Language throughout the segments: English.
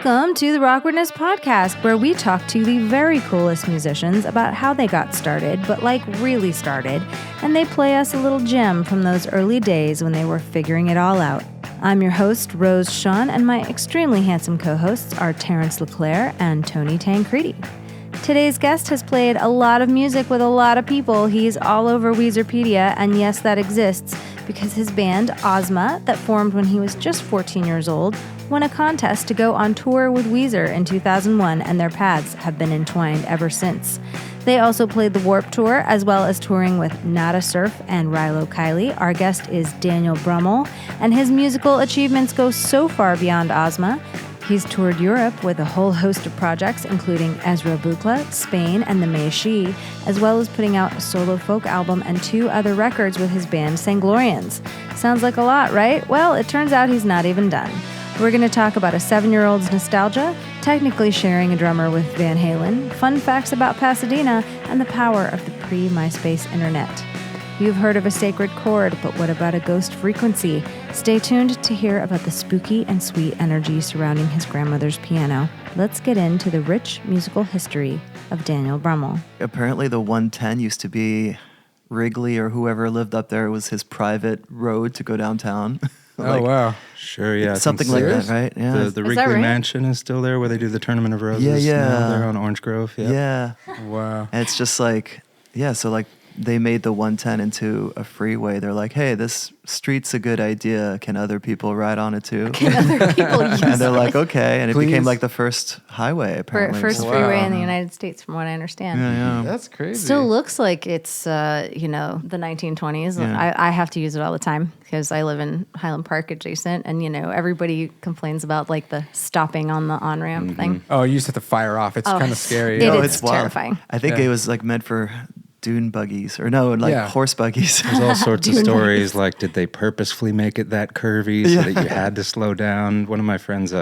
Welcome to the Awkwardness Podcast, where we talk to the very coolest musicians about how they got started, but like really started, and they play us a little gem from those early days when they were figuring it all out. I'm your host, Rose Sean, and my extremely handsome co-hosts are Terrence LeClaire and Tony Tancredi. Today's guest has played a lot of music with a lot of people. He's all over Weezerpedia, and yes, that exists because his band, Ozma, that formed when he was just 14 years old, won a contest to go on tour with Weezer in 2001, and their paths have been entwined ever since. They also played the Warped Tour, as well as touring with Nada Surf and Rilo Kiley. Our guest is Daniel Brummel, and his musical achievements go so far beyond Ozma. He's toured Europe with a whole host of projects, including Ezra Buchla, Spain, and the May She, as well as putting out a solo folk album and 2 other records with his band Sanglorians. Sounds like a lot, right? Well, it turns out he's not even done. We're going to talk about a 7-year-old's nostalgia, technically sharing a drummer with Van Halen, fun facts about Pasadena, and the power of the pre-MySpace internet. You've heard of a sacred chord, but what about a ghost frequency? Stay tuned to hear about the spooky and sweet energy surrounding his grandmother's piano. Let's get into the rich musical history of Daniel Brummel. Apparently the 110 used to be Wrigley, or whoever lived up there, was his private road to go downtown. Oh, wow. Sure, yeah. Something like that, right? Yeah. The Wrigley right? Mansion is still there where they do the Tournament of Roses. Yeah. Now they're on Orange Grove. Yep. Yeah. Wow. And it's just like, yeah, so like they made the 110 into a freeway. They're like, hey, this street's a good idea. Can other people ride on it too? Can other people use And they're it? like, okay. And it became Please. like the first highway, apparently. First Wow. freeway in the United States, from what I understand. Yeah. That's crazy. Still looks like it's, the 1920s. Yeah. I have to use it all the time because I live in Highland Park adjacent, and, everybody complains about, like, the stopping on the on-ramp thing. Oh, you just have to fire off. It's kind of scary. It No, is it's wild. terrifying. I think Yeah. it was like meant for dune buggies, or no, like Yeah. horse buggies. There's all sorts of Dune stories like, did they purposefully make it that curvy so that you had to slow down? One of my friends,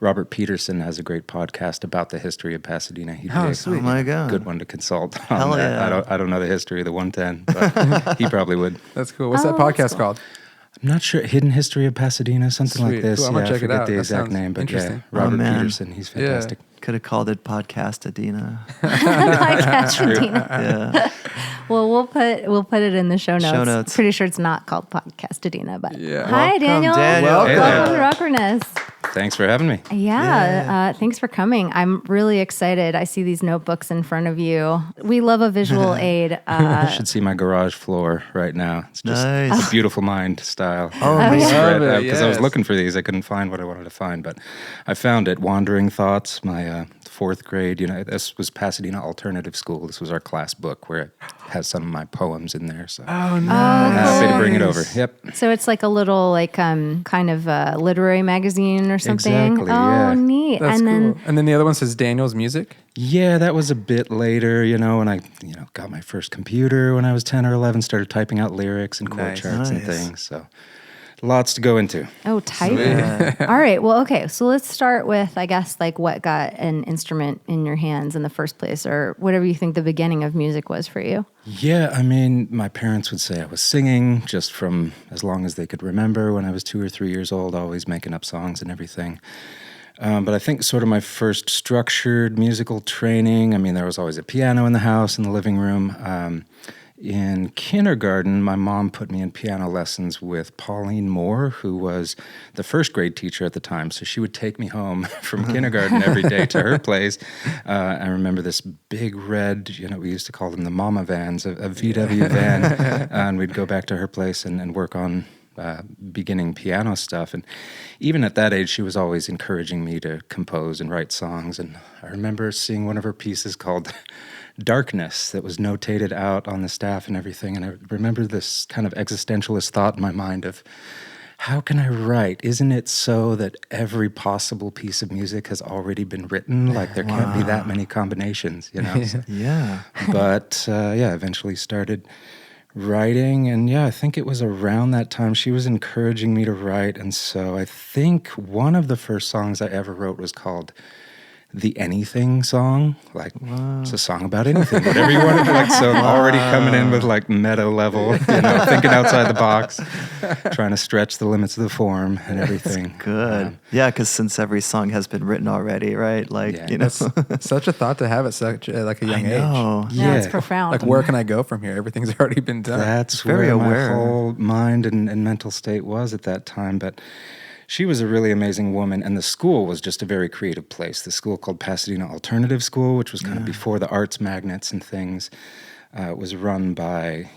Robert Peterson, has a great podcast about the history of Pasadena. He'd be Oh my God. good one to consult on Hell that. yeah. I don't know the history of the 110, but he probably would. That's cool. What's that Oh, that's podcast cool. called? I'm not sure. Hidden History of Pasadena, something Sweet. like this. Cool, I'm gonna I check it forget out. the That exact sounds name, but interesting. Robert man. Peterson, he's fantastic. Could have called it Podcast Adina. Podcast Adina. Yeah. Well, we'll put it in the show notes. Show notes. Pretty sure it's not called Podcast Adina, but Yeah. hi, Welcome, Daniel. Daniel. Hey Welcome there. to Awkwardness. Thanks for having me. Yeah, thanks for coming. I'm really excited. I see these notebooks in front of you. We love a visual aid. You should see my garage floor right now. It's just Nice. a beautiful mind style. Oh, yeah. Spread Love it, out, 'cause I was yes. looking for these. I couldn't find what I wanted to find, but I found it. Wandering Thoughts, my 4th grade. This was Pasadena Alternative School. This was our class book where it has some of my poems in there. So Oh, no. happy to bring it over. Nice. Yep. So it's like a little kind of literary magazine or something. Exactly, Oh, yeah. neat. That's and then cool. And then the other one says Daniel's Music. Yeah, that was a bit later, when I, got my first computer when I was 10 or 11, started typing out lyrics and chord Nice. charts and Nice. things. So lots to go into. oh, type. All right. Well, okay. So let's start with, I guess, like what got an instrument in your hands in the first place, or whatever you think the beginning of music was for you. Yeah, I mean, my parents would say I was singing just from as long as they could remember when I was 2 or 3 years old, always making up songs and everything. But I think sort of my first structured musical training, I mean, there was always a piano in the house, in the living room. In kindergarten, my mom put me in piano lessons with Pauline Moore, who was the first grade teacher at the time. So she would take me home from kindergarten every day to her place. I remember this big red, we used to call them the mama vans, a VW van. And we'd go back to her place and work on beginning piano stuff. And even at that age, she was always encouraging me to compose and write songs. And I remember seeing one of her pieces called Darkness that was notated out on the staff and everything. And I remember this kind of existentialist thought in my mind of, how can I write? Isn't it so that every possible piece of music has already been written? Like there can't be that many combinations, So- Yeah. but eventually started writing. And I think it was around that time she was encouraging me to write. And so I think one of the first songs I ever wrote was called the anything song. Like, it's a song about anything, whatever you want to like. So already coming in with like meta level, thinking outside the box, trying to stretch the limits of the form and everything. Good. Yeah, because since every song has been written already, right? Like, Yeah. Such a thought to have at such like a young I know. age. Yeah, it's profound. Like, where can I go from here? Everything's already been done. That's very where aware. my whole mind and mental state was at that time. But she was a really amazing woman, and the school was just a very creative place. The school called Pasadena Alternative School, which was kind of before the arts magnets and things, was run by,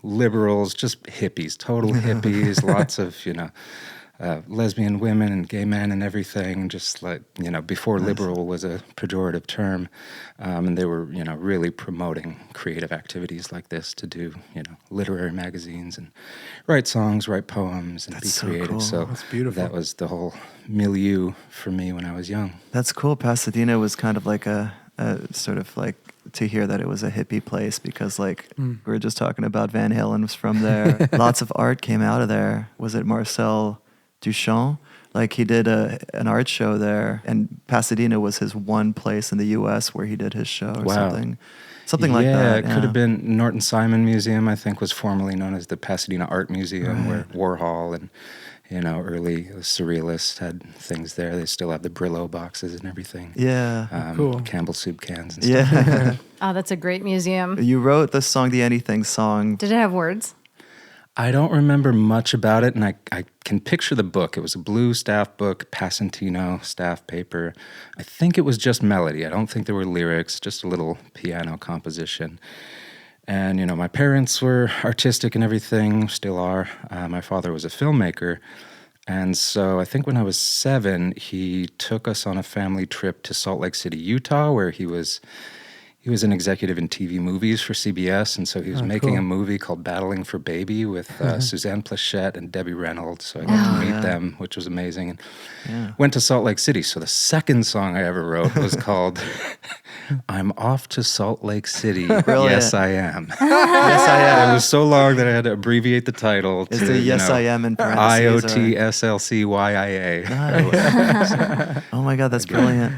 liberals, just hippies, total hippies, lots of, lesbian women and gay men and everything, just like, before liberal was a pejorative term. And they were, really promoting creative activities like this to do, literary magazines and write songs, write poems, and That's be so creative. cool. So That's beautiful. that was the whole milieu for me when I was young. That's cool. Pasadena was kind of like a sort of like to hear that it was a hippie place because like we were just talking about Van Halen was from there. Lots of art came out of there. Was it Marcel Duchamp? Like he did an art show there, and Pasadena was his one place in the U.S. where he did his show or something like that. Yeah, it could have been Norton Simon Museum, I think was formerly known as the Pasadena Art Museum, where Warhol and, early surrealists had things there. They still have the Brillo boxes and everything. Yeah. Cool. Campbell soup cans and stuff. Yeah. Oh, that's a great museum. You wrote the song, the Anything song. Did it have words? I don't remember much about it, and I can picture the book. It was a blue staff book, Passantino staff paper. I think it was just melody. I don't think there were lyrics, just a little piano composition. And, my parents were artistic and everything, still are. My father was a filmmaker. And so I think when I was 7, he took us on a family trip to Salt Lake City, Utah, where he was an executive in TV movies for CBS, and so he was making a movie called Battling for Baby with Suzanne Plachette and Debbie Reynolds, so I got to meet them, which was amazing. And went to Salt Lake City, so the second song I ever wrote was called I'm Off to Salt Lake City, Brilliant. Yes I Am. Yes, I am. It was so long that I had to abbreviate the title Is to, the Yes I Am in parentheses? IOTSLCYIA. Oh my God, that's brilliant.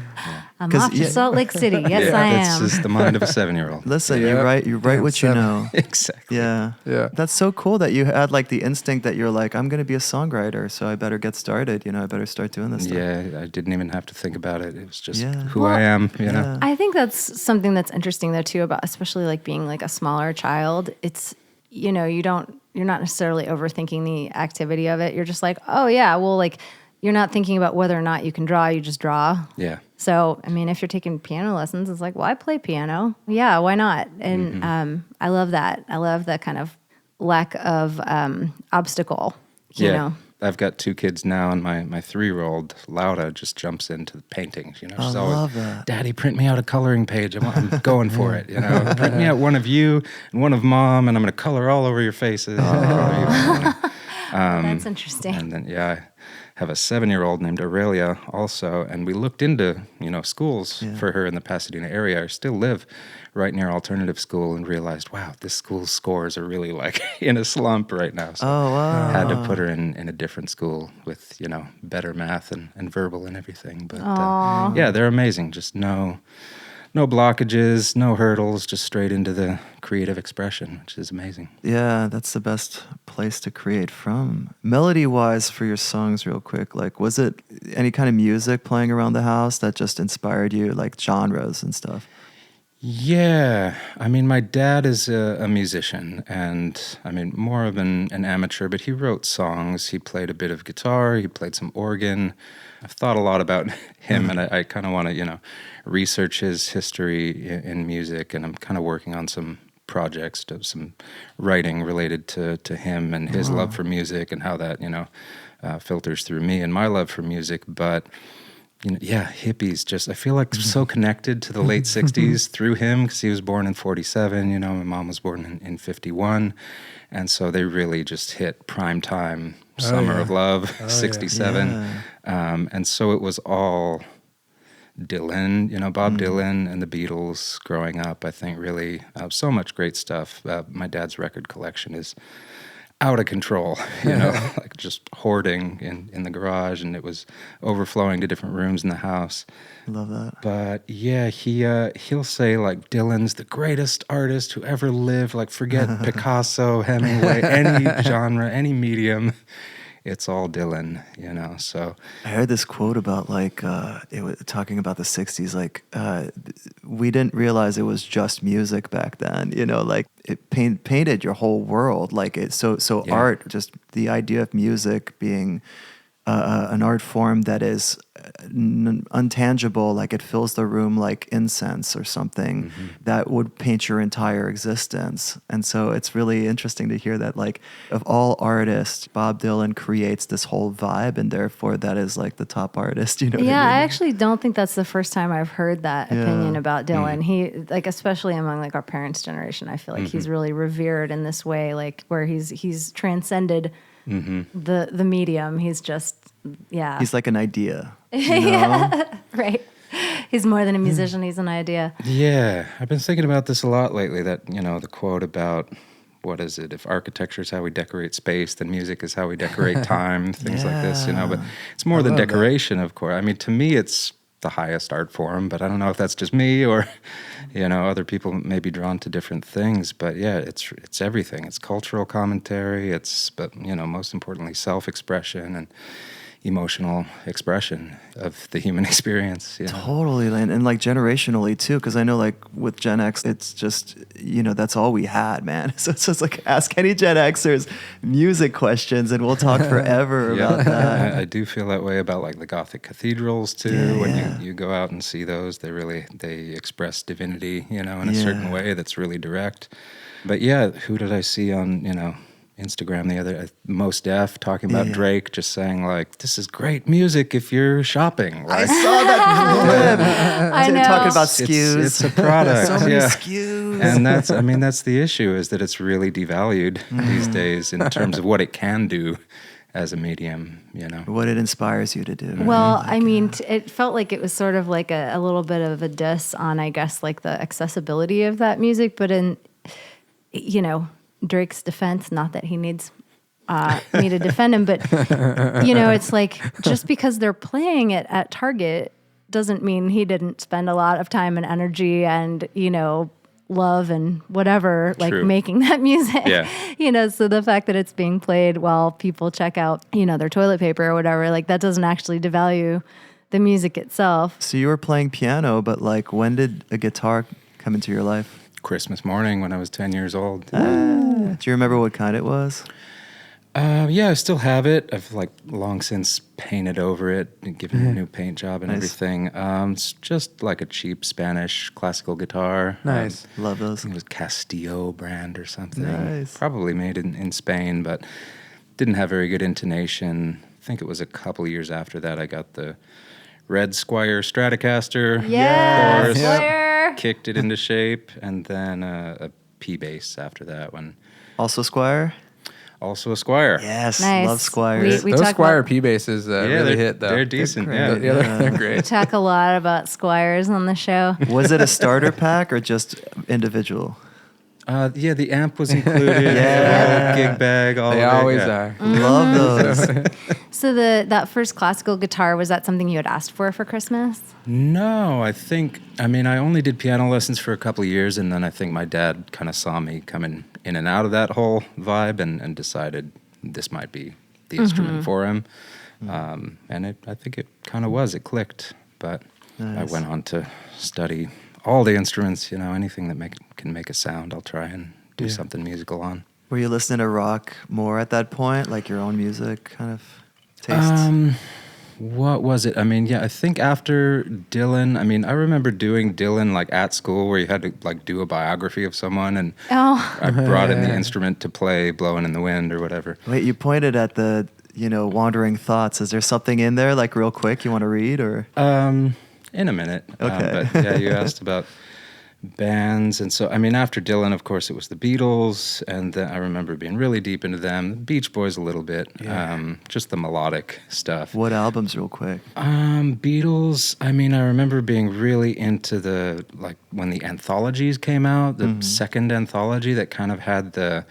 I'm 'Cause, off to Salt Lake City. Yes, I It's am. just the mind of a 7-year-old. Listen, Yeah. you write what you 7. know. Exactly. Yeah. Yeah. That's so cool that you had like the instinct that you're like, I'm going to be a songwriter, so I better get started. I better start doing this stuff. Yeah, I didn't even have to think about it. It was just Yeah. who I am, Yeah. I think that's something that's interesting though too about especially like being like a smaller child. It's you're not necessarily overthinking the activity of it. You're just like, oh yeah, well like you're not thinking about whether or not you can draw, you just draw. Yeah. So, I mean, if you're taking piano lessons, it's like, well, I play piano. Yeah, why not? And I love that. I love that kind of lack of obstacle, you know. I've got 2 kids now, and my 3-year-old, Laura, just jumps into the painting. She's I always, love that. Daddy, print me out a coloring page. I'm going for it, Print me out one of you and one of Mom, and I'm going to color all over your faces. That's interesting. And then, I have a 7-year-old named Aurelia also, and we looked into, schools for her in the Pasadena area. I still live right near alternative school and realized, wow, this school's scores are really like in a slump right now. So had to put her in a different school with, better math and verbal and everything. But they're amazing. Just no blockages, no hurdles, just straight into the creative expression, which is amazing. Yeah, that's the best place to create from. Melody-wise for your songs real quick, like was it any kind of music playing around the house that just inspired you, like genres and stuff? Yeah, I mean, my dad is a musician, and I mean, more of an amateur, but he wrote songs. He played a bit of guitar, he played some organ. I've thought a lot about him, and I kind of want to, research his history in music, and I'm kind of working on some projects, some writing related to him and his love for music and how that, filters through me and my love for music, but... hippies just, I feel like so connected to the late 60s through him because he was born in 47, my mom was born in 51. And so they really just hit prime time, Summer of Love, 67. Yeah. And so it was all Dylan, Bob Dylan and the Beatles growing up, I think really so much great stuff. My dad's record collection is out of control, like just hoarding in the garage, and it was overflowing to different rooms in the house. Love that. But yeah, he'll say like Dylan's the greatest artist who ever lived. Like forget Picasso, Hemingway, any genre, any medium. It's all Dylan, so. I heard this quote about like, it was talking about the 60s, like, we didn't realize it was just music back then, like it painted your whole world. Like so Yeah. art, just the idea of music being an art form that is untangible, like it fills the room like incense or something, that would paint your entire existence. And so it's really interesting to hear that, like, of all artists, Bob Dylan creates this whole vibe, and therefore that is like the top artist. You know? Yeah, what I I mean? actually don't think that's the first time I've heard that opinion about Dylan. He, like, especially among like our parents' generation, I feel like he's really revered in this way, like where he's transcended the medium. He's just, He's like an idea. right. He's more than a musician. He's an idea. Yeah, I've been thinking about this a lot lately, that, the quote about, what is it? If architecture is how we decorate space, then music is how we decorate time, things like this, but it's more than decoration, of course. I mean, to me, it's the highest art form, but I don't know if that's just me or, other people may be drawn to different things. But yeah, it's everything. It's cultural commentary. But most importantly, self-expression and emotional expression of the human experience. Totally, and like generationally too, because I know like with Gen X, it's just, that's all we had, man. So it's just like, ask any Gen Xers music questions and we'll talk forever about that. I do feel that way about like the Gothic cathedrals too. When you go out and see those, they express divinity, in a certain way that's really direct. But yeah, who did I see on, Instagram the other, Most Def, talking about Drake, just saying like, this is great music if you're shopping. Like, I saw that clip. I know. Talking about SKUs. It's a product. So many SKUs. And that's the issue, is that it's really devalued these days in terms of what it can do as a medium, What it inspires you to do. Well, I mean, it felt like it was sort of like a little bit of a diss on, I guess, like the accessibility of that music. But in, Drake's defense, not that he needs me to defend him, but, it's like, just because they're playing it at Target doesn't mean he didn't spend a lot of time and energy and, love and whatever, like True. making that music. Yeah. So the fact that it's being played while people check out, their toilet paper or whatever, like that doesn't actually devalue the music itself. So you were playing piano, but like, when did a guitar come into your life? Christmas morning when I was 10 years old. Do you remember what kind it was? Yeah, I still have it. I've like long since painted over it and given it a new paint job and everything. It's just like a cheap Spanish classical guitar. Nice. Love those. I think it was Castillo brand or something. Nice. Probably made in Spain, but didn't have very good intonation. I think it was a couple years after that I got the Red Squire Stratocaster. Yeah, Of course. Squire. Kicked it into shape, and then a P bass after that one. Also Squire? Also a Squire. Yes, Nice. love Squires. We Those talk Squire about- P basses really hit though. They're decent. They're Yeah. great. They're We great. talk a lot about Squires on the show. Was it a starter pack or just individual? Yeah, the amp was included. Yeah. Gig bag. All They of it, always yeah. are. Love those. So that first classical guitar, was that something you had asked for Christmas? No, I only did piano lessons for a couple of years, and then I think my dad kind of saw me coming in and out of that whole vibe and decided this might be the instrument for him. And I think it kind of was. It clicked. But Nice. I went on to study all the instruments, anything that can make a sound, I'll try and do something musical on. Were you listening to rock more at that point, like your own music kind of tastes? What was it? I think after Dylan, I remember doing Dylan like at school where you had to like do a biography of someone, and Oh, I brought in the instrument to play Blowing in the Wind or whatever. Wait, you pointed at the, Wandering Thoughts. Is there something in there, like real quick, you want to read, or? In a minute. Okay. But yeah, you asked about bands. And so, after Dylan, of course, it was the Beatles. And then I remember being really deep into them. The Beach Boys a little bit. Just the melodic stuff. What albums, real quick? Beatles, I remember being really into when the anthologies came out, the second anthology that kind of had the,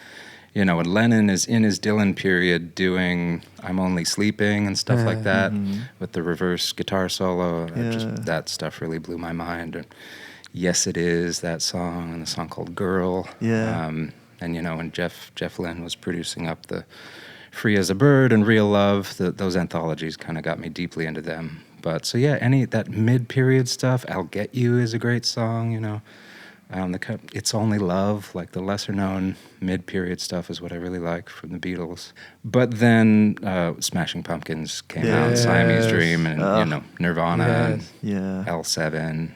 you know, when Lennon is in his Dylan period doing I'm Only Sleeping and stuff like that with the reverse guitar solo, that stuff really blew my mind. And Yes It Is, that song, and the song called Girl. Yeah. And, you know, when Jeff Lynne was producing up the Free as a Bird and Real Love, those anthologies kind of got me deeply into them. But so, yeah, that mid-period stuff, I'll Get You is a great song, you know. It's Only Love, like the lesser-known mid-period stuff is what I really like from the Beatles. But then Smashing Pumpkins came out, Siamese Dream, and, you know, Nirvana, and L7,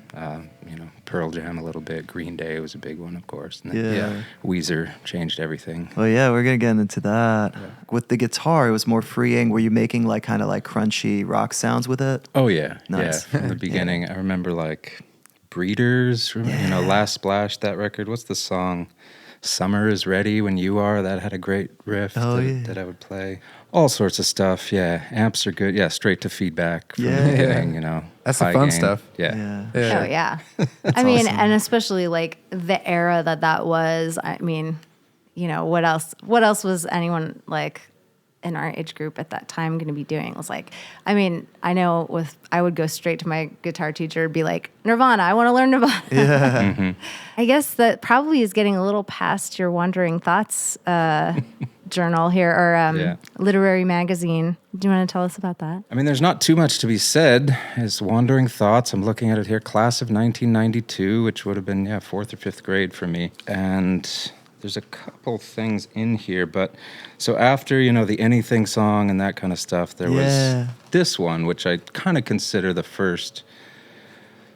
you know, Pearl Jam a little bit. Green Day was a big one, of course. And then, Weezer changed everything. Well, yeah, we're going to get into that. Yeah. With the guitar, it was more freeing. Were you making like kind of like crunchy rock sounds with it? Oh, yeah. Nice. Yeah, from the beginning. I remember like Breeders, you know, Last Splash, that record. What's the song? Summer is Ready When You Are. That had a great riff that I would play. All sorts of stuff, yeah. Amps are good. Yeah, straight to feedback from the beginning, you know. That's the fun stuff. Yeah. Oh, yeah. I mean, and especially like the era that was, I mean, you know, what else was anyone like in our age group at that time going to be doing? It was like, I mean, I know I would go straight to my guitar teacher and be like, Nirvana, I want to learn Nirvana. Yeah. I guess that probably is getting a little past your Wandering Thoughts journal here, or literary magazine. Do you want to tell us about that? I mean, there's not too much to be said. It's Wandering Thoughts. I'm looking at it here. Class of 1992, which would have been, 4th or 5th grade for me. And there's a couple things in here, but so after, you know, the Anything song and that kind of stuff, there was this one, which I kind of consider the first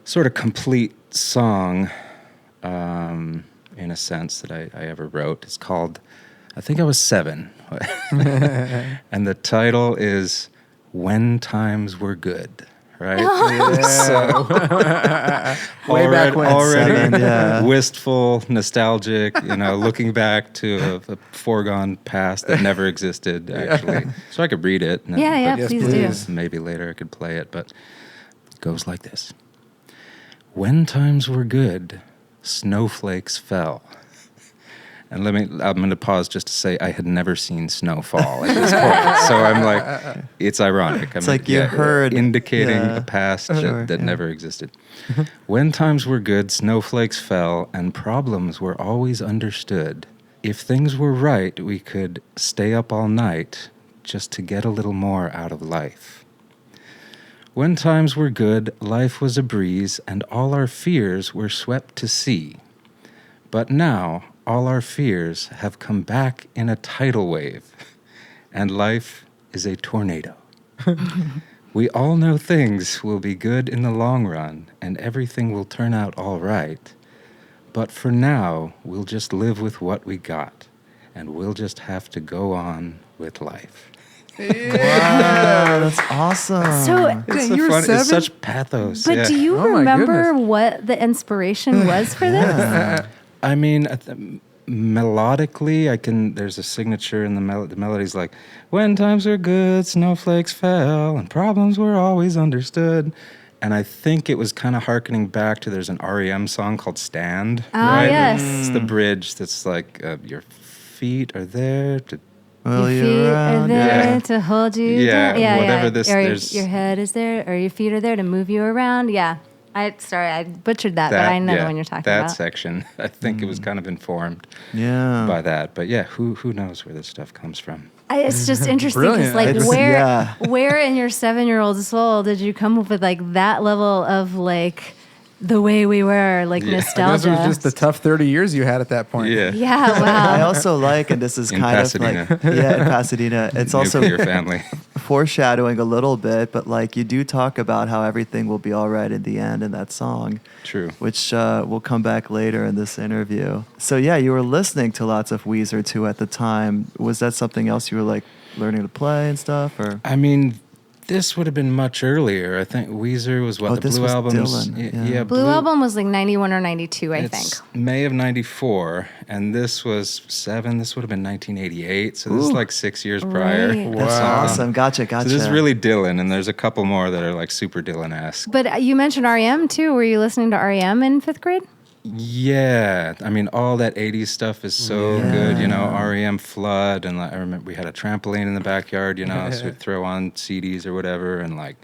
sort of complete song, in a sense, that I ever wrote. It's called, I think I was 7, and the title is When Times Were Good. Right? So, way back when. Already wistful, nostalgic, you know, looking back to a foregone past that never existed, actually. So I could read it. Please do. Maybe later I could play it, but it goes like this. When times were good, snowflakes fell. And I'm going to pause just to say I had never seen snow fall at this point. So I'm like, it's ironic. It's like you heard. Indicating a past that never existed. When times were good, snowflakes fell, and problems were always understood. If things were right, we could stay up all night just to get a little more out of life. When times were good, life was a breeze, and all our fears were swept to sea. But now, all our fears have come back in a tidal wave, and life is a tornado. We all know things will be good in the long run, and everything will turn out all right. But for now, we'll just live with what we got, and we'll just have to go on with life. Wow, that's awesome. So it's such pathos. But do you remember what the inspiration was for this? I mean, melodically, there's a signature in the melody's like, when times were good, snowflakes fell, and problems were always understood. And I think it was kind of hearkening back to, there's an REM song called Stand. Right? Yes. It's the bridge that's like, your feet are there to... Well, your feet are there to hold you down. Whatever this... Or your head is there, or your feet are there to move you around. Yeah. I butchered that, but I know the one you're talking about. That section, I think it was kind of informed by that. But who knows where this stuff comes from? It's just interesting because, like, where in your 7-year-old soul did you come up with like that level of like the way we were, like nostalgia? This was just the tough 30 years you had at that point. Yeah. Wow. I also like, and this is in kind Pasadena. of like, in Pasadena. It's also your family. Foreshadowing a little bit, but like you do talk about how everything will be all right in the end in that song. True. Which will come back later in this interview. So you were listening to lots of Weezer too at the time. Was that something else you were like learning to play and stuff, or? I mean, this would have been much earlier. I think Weezer was the Blue Album's. Dylan. Blue Album was like 91 or 92, I think. May of 94, and this was 7. This would have been 1988, so this is like 6 years prior. Right. That's awesome. Gotcha. So this is really Dylan, and there's a couple more that are like super Dylan-esque. But you mentioned REM too. Were you listening to REM in 5th grade? Yeah, I mean, all that 80s stuff is so good, you know, REM Flood, and like, I remember we had a trampoline in the backyard, you know, so we'd throw on CDs or whatever, and like,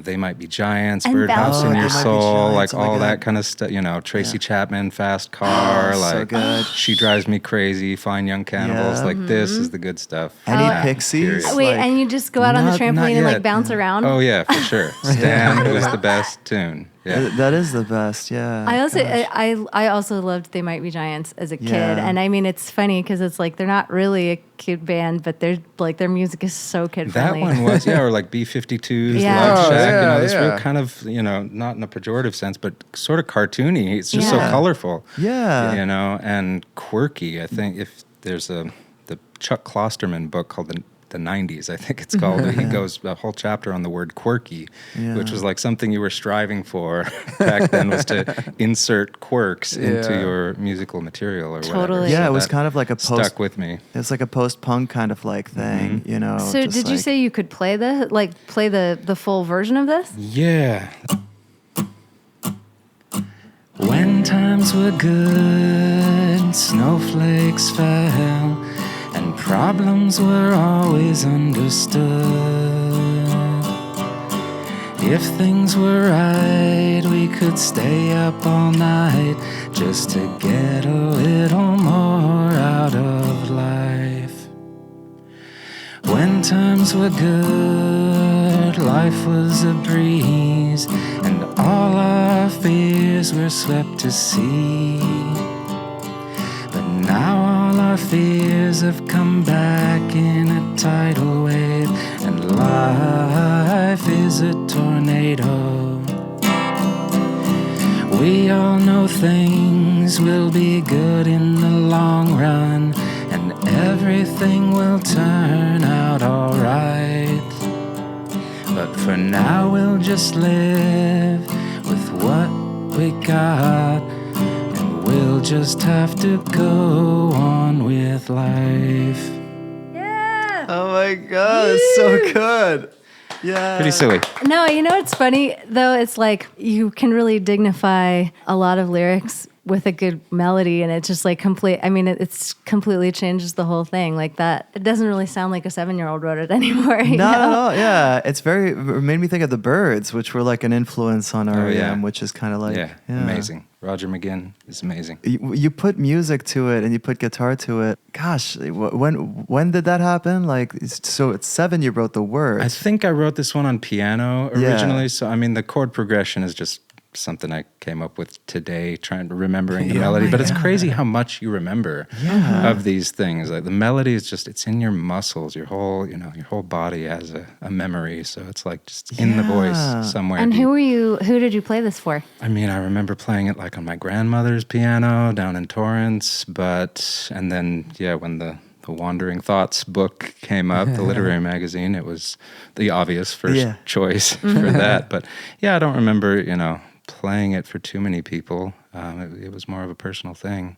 They Might Be Giants, And Birdhouse in They Your Might Be Soul, Giants, like oh my all God. that kind of stuff, you know, Tracy Chapman, Fast Car, so like, good. She Drives Me Crazy, Fine Young Cannibals, Yeah. like, this is the good stuff. Any Yeah, Pixies? period. Wait, Like- and you just go out on the Not trampoline and like yet. bounce around? Oh, yeah, for sure. Stan was the best tune. Yeah. That is the best, yeah. I also Gosh. I also loved They Might Be Giants as a kid, Yeah. and I mean it's funny because it's like they're not really a kid band, but they're like their music is so kid That friendly. one was, or like B-52's Yeah. Love Oh, Shack, you know, yeah, this yeah. real kind of, you know, not in a pejorative sense, but sort of cartoony. It's just so Yeah. colorful. Yeah. You know, and quirky. I think if there's the Chuck Klosterman book called the 90s, I think it's called. He goes a whole chapter on the word quirky, which was like something you were striving for back then, was to insert quirks into Yeah. your musical material or whatever. Totally. Yeah, So it was that kind of like a post. stuck with me. It's like a post-punk kind of like thing, you know. So just did you like- say you could play the full version of this? Yeah. When times were good, snowflakes fell, and problems were always understood. If things were right, we could stay up all night just to get a little more out of life. When times were good, life was a breeze, and all our fears were swept to sea. But now all our fears have come back in a tidal wave, and life is a tornado. We all know things will be good in the long run, and everything will turn out alright. But for now we'll just live with what we got, and we'll just have to go on with life. Yeah. Oh my God, it's so good. Yeah. Pretty silly. No, you know what's funny though? It's like you can really dignify a lot of lyrics with a good melody, and it's just like complete. I mean, it's completely changes the whole thing. Like that, it doesn't really sound like a 7-year-old wrote it anymore. You Not know? at all. Yeah, it made me think of the Birds, which were like an influence on REM, yeah. which is kind of like Yeah, amazing. Roger McGinn is amazing. You put music to it and you put guitar to it. Gosh, when did that happen? Like, so at 7 you wrote the words. I think I wrote this one on piano originally. Yeah. So, I mean, the chord progression is just something I came up with today, remembering the Yeah, melody. my But it's God. crazy how much you remember of these things. Like the melody is just, it's in your muscles. Your whole body has a memory. So it's like just in the Yeah. voice somewhere. And deep. who did you play this for? I mean, I remember playing it like on my grandmother's piano down in Torrance, and then, when the Wandering Thoughts book came up, the literary magazine, it was the obvious first choice for that. But I don't remember, playing it for too many people. It was more of a personal thing.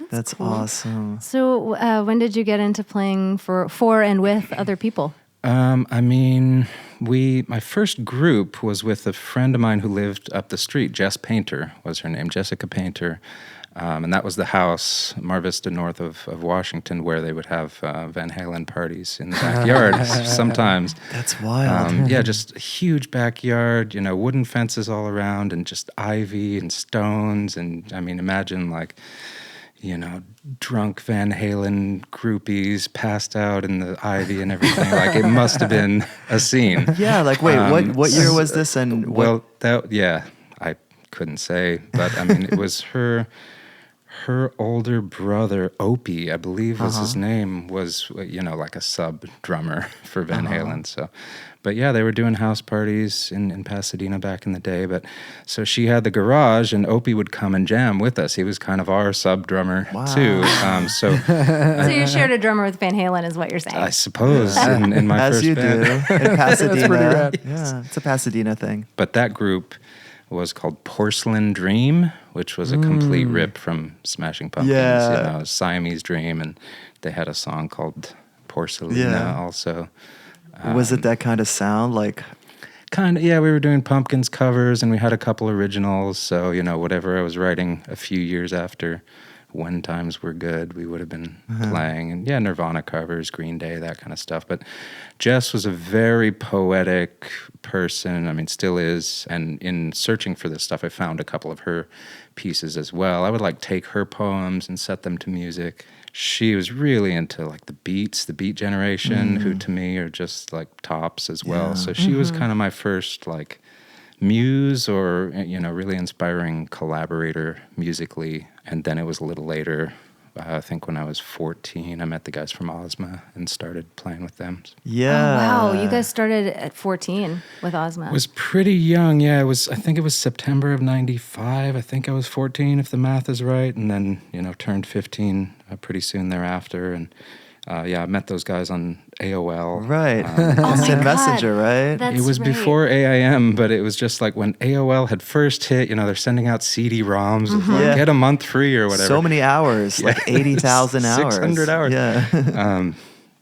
That's awesome. So when did you get into playing for and with other people? I mean, my first group was with a friend of mine who lived up the street. Jess Painter was her name, Jessica Painter. And that was the house, Mar Vista, north of Washington, where they would have Van Halen parties in the backyard sometimes. That's wild. Just a huge backyard, wooden fences all around, and just ivy and stones. And I mean, imagine like, drunk Van Halen groupies passed out in the ivy and everything. Like it must have been a scene. Yeah, like wait, what year was this? And what? Well, I couldn't say, but I mean, it was her older brother, Opie, I believe was his name, was, like a sub drummer for Van Halen. So, but they were doing house parties in Pasadena back in the day. But so she had the garage, and Opie would come and jam with us. He was kind of our sub drummer too. So you shared a drummer with Van Halen, is what you're saying? I suppose in my As first you band. do in Pasadena. pretty rad. Yeah, it's a Pasadena thing. But that group was called Porcelain Dream, which was a complete rip from Smashing Pumpkins. Yeah. Siamese Dream, and they had a song called Porcelina also. Was it that kind of sound? Like, Kind of, yeah, we were doing Pumpkins covers and we had a couple originals. So, whatever I was writing a few years after When Times Were Good, we would have been playing. And yeah, Nirvana covers, Green Day, that kind of stuff. But Jess was a very poetic person. I mean, still is. And in searching for this stuff, I found a couple of her pieces as well. I would take her poems and set them to music. She was really into the beat generation, who to me are just tops as well. Yeah. So she was kind of my first muse or, really inspiring collaborator musically. And then it was a little later, I think when I was 14, I met the guys from Ozma and started playing with them. Yeah. Oh, wow. You guys started at 14 with Ozma. I was pretty young, yeah. I think it was September of 95. I think I was 14, if the math is right. And then, turned 15 pretty soon thereafter. And I met those guys on AOL. Right. Oh my God. Messenger, right? That's It was right. before AIM, but it was just when AOL had first hit, they're sending out CD-ROMs, Yeah. get a month free or whatever. So many hours, 80,000 hours. 600 hours. Yeah.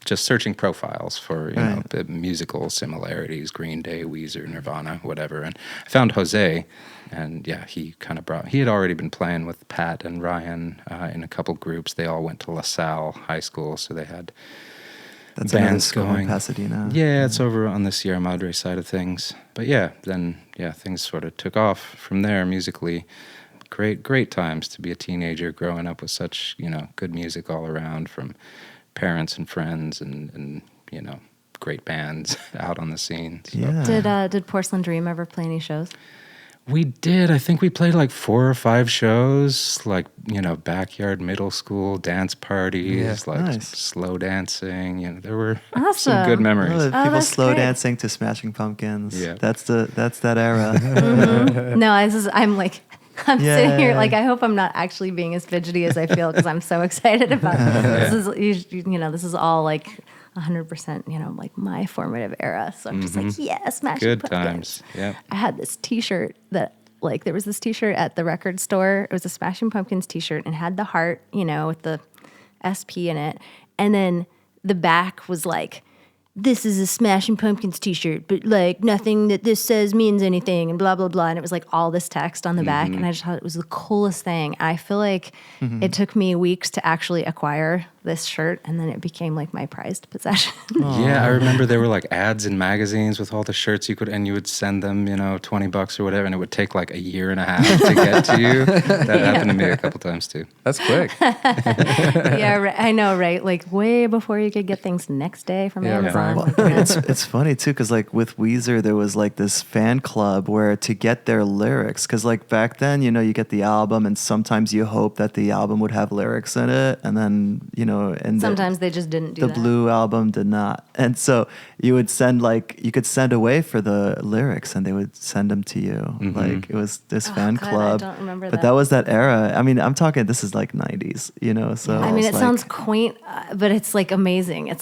Just searching profiles for, Right. the musical similarities, Green Day, Weezer, Nirvana, whatever. And I found Jose, and he kind of he had already been playing with Pat and Ryan in a couple groups. They all went to LaSalle High School, so they had That's another bands school going. in Pasadena. Yeah, it's over on the Sierra Madre side of things. But then things sort of took off from there musically. Great times to be a teenager growing up with such, good music all around from parents and friends and great bands out on the scene. So. Yeah. Did Porcelain Dream ever play any shows? We did. I think we played 4 or 5 shows, backyard middle school dance parties, Nice. slow dancing. There were Awesome. some good memories. Oh, people that's slow great. dancing to Smashing Pumpkins. Yeah. That's that era. No, I'm Yeah. sitting here I hope I'm not actually being as fidgety as I feel because I'm so excited about this. This is all 100%, my formative era. So I'm just Smashing Good Pumpkins. times. Yeah. I had this T-shirt that there was this T-shirt at the record store. It was a Smashing Pumpkins T-shirt and had the heart, with the SP in it, and then the back was this is a Smashing Pumpkins T-shirt, but nothing that this says means anything, and blah blah blah. And it was all this text on the back, and I just thought it was the coolest thing. I feel it took me weeks to actually acquire this shirt, and then it became my prized possession. Yeah, I remember there were ads in magazines with all the shirts you would send them, $20 or whatever, and it would take a year and a half to get to you. That happened to me a couple times too. That's quick. Yeah, right, I know, right? Way before you could get things next day from Yeah, Amazon. Well, it's funny too, because with Weezer, there was this fan club where to get their lyrics, because back then, you get the album, and sometimes you hope that the album would have lyrics in it, and then and Sometimes they just didn't do the that. Blue album did not, and so you would send you could send away for the lyrics, and they would send them to you. It was this fan God, I club. don't remember but that. was that era. I mean, I'm talking. This is 90s, So I mean, it's it sounds quaint, but it's amazing.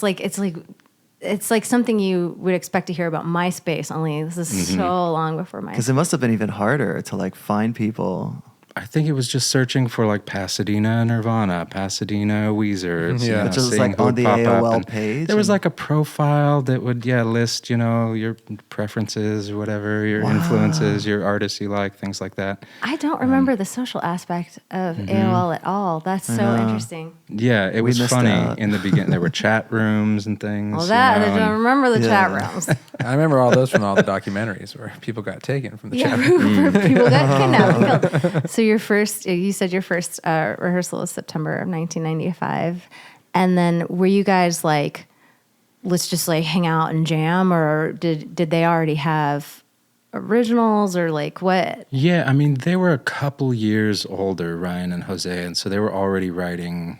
It's something you would expect to hear about MySpace. Only this is so long before because MySpace. it must have been even harder to find people. I think it was just searching for Pasadena Nirvana, Pasadena Weezer. Yeah. Which was, seeing who on would the pop up, AOL and page, There was and- a profile that would list your preferences or whatever, your Wow. influences, your artists you like, things like that. I don't remember the social aspect of AOL at all. That's so interesting. Yeah, it We was missed funny out. in the beginning. There were chat rooms and things. Well, I don't and- remember the chat Yeah. rooms. I remember all those from all the documentaries where people got taken from the Yeah, chat room. people got kidnapped. So you said your first rehearsal was September of 1995, and then were you guys let's just hang out and jam, or did they already have originals, or what? Yeah, I mean, they were a couple years older, Ryan and Jose, and so they were already writing,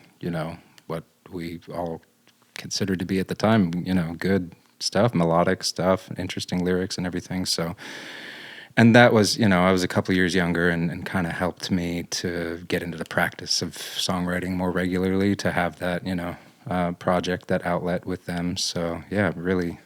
what we all considered to be at the time, good stuff, melodic stuff, interesting lyrics and everything. So, and that was, I was a couple years younger and kind of helped me to get into the practice of songwriting more regularly, to have that, project, that outlet with them. So, yeah, really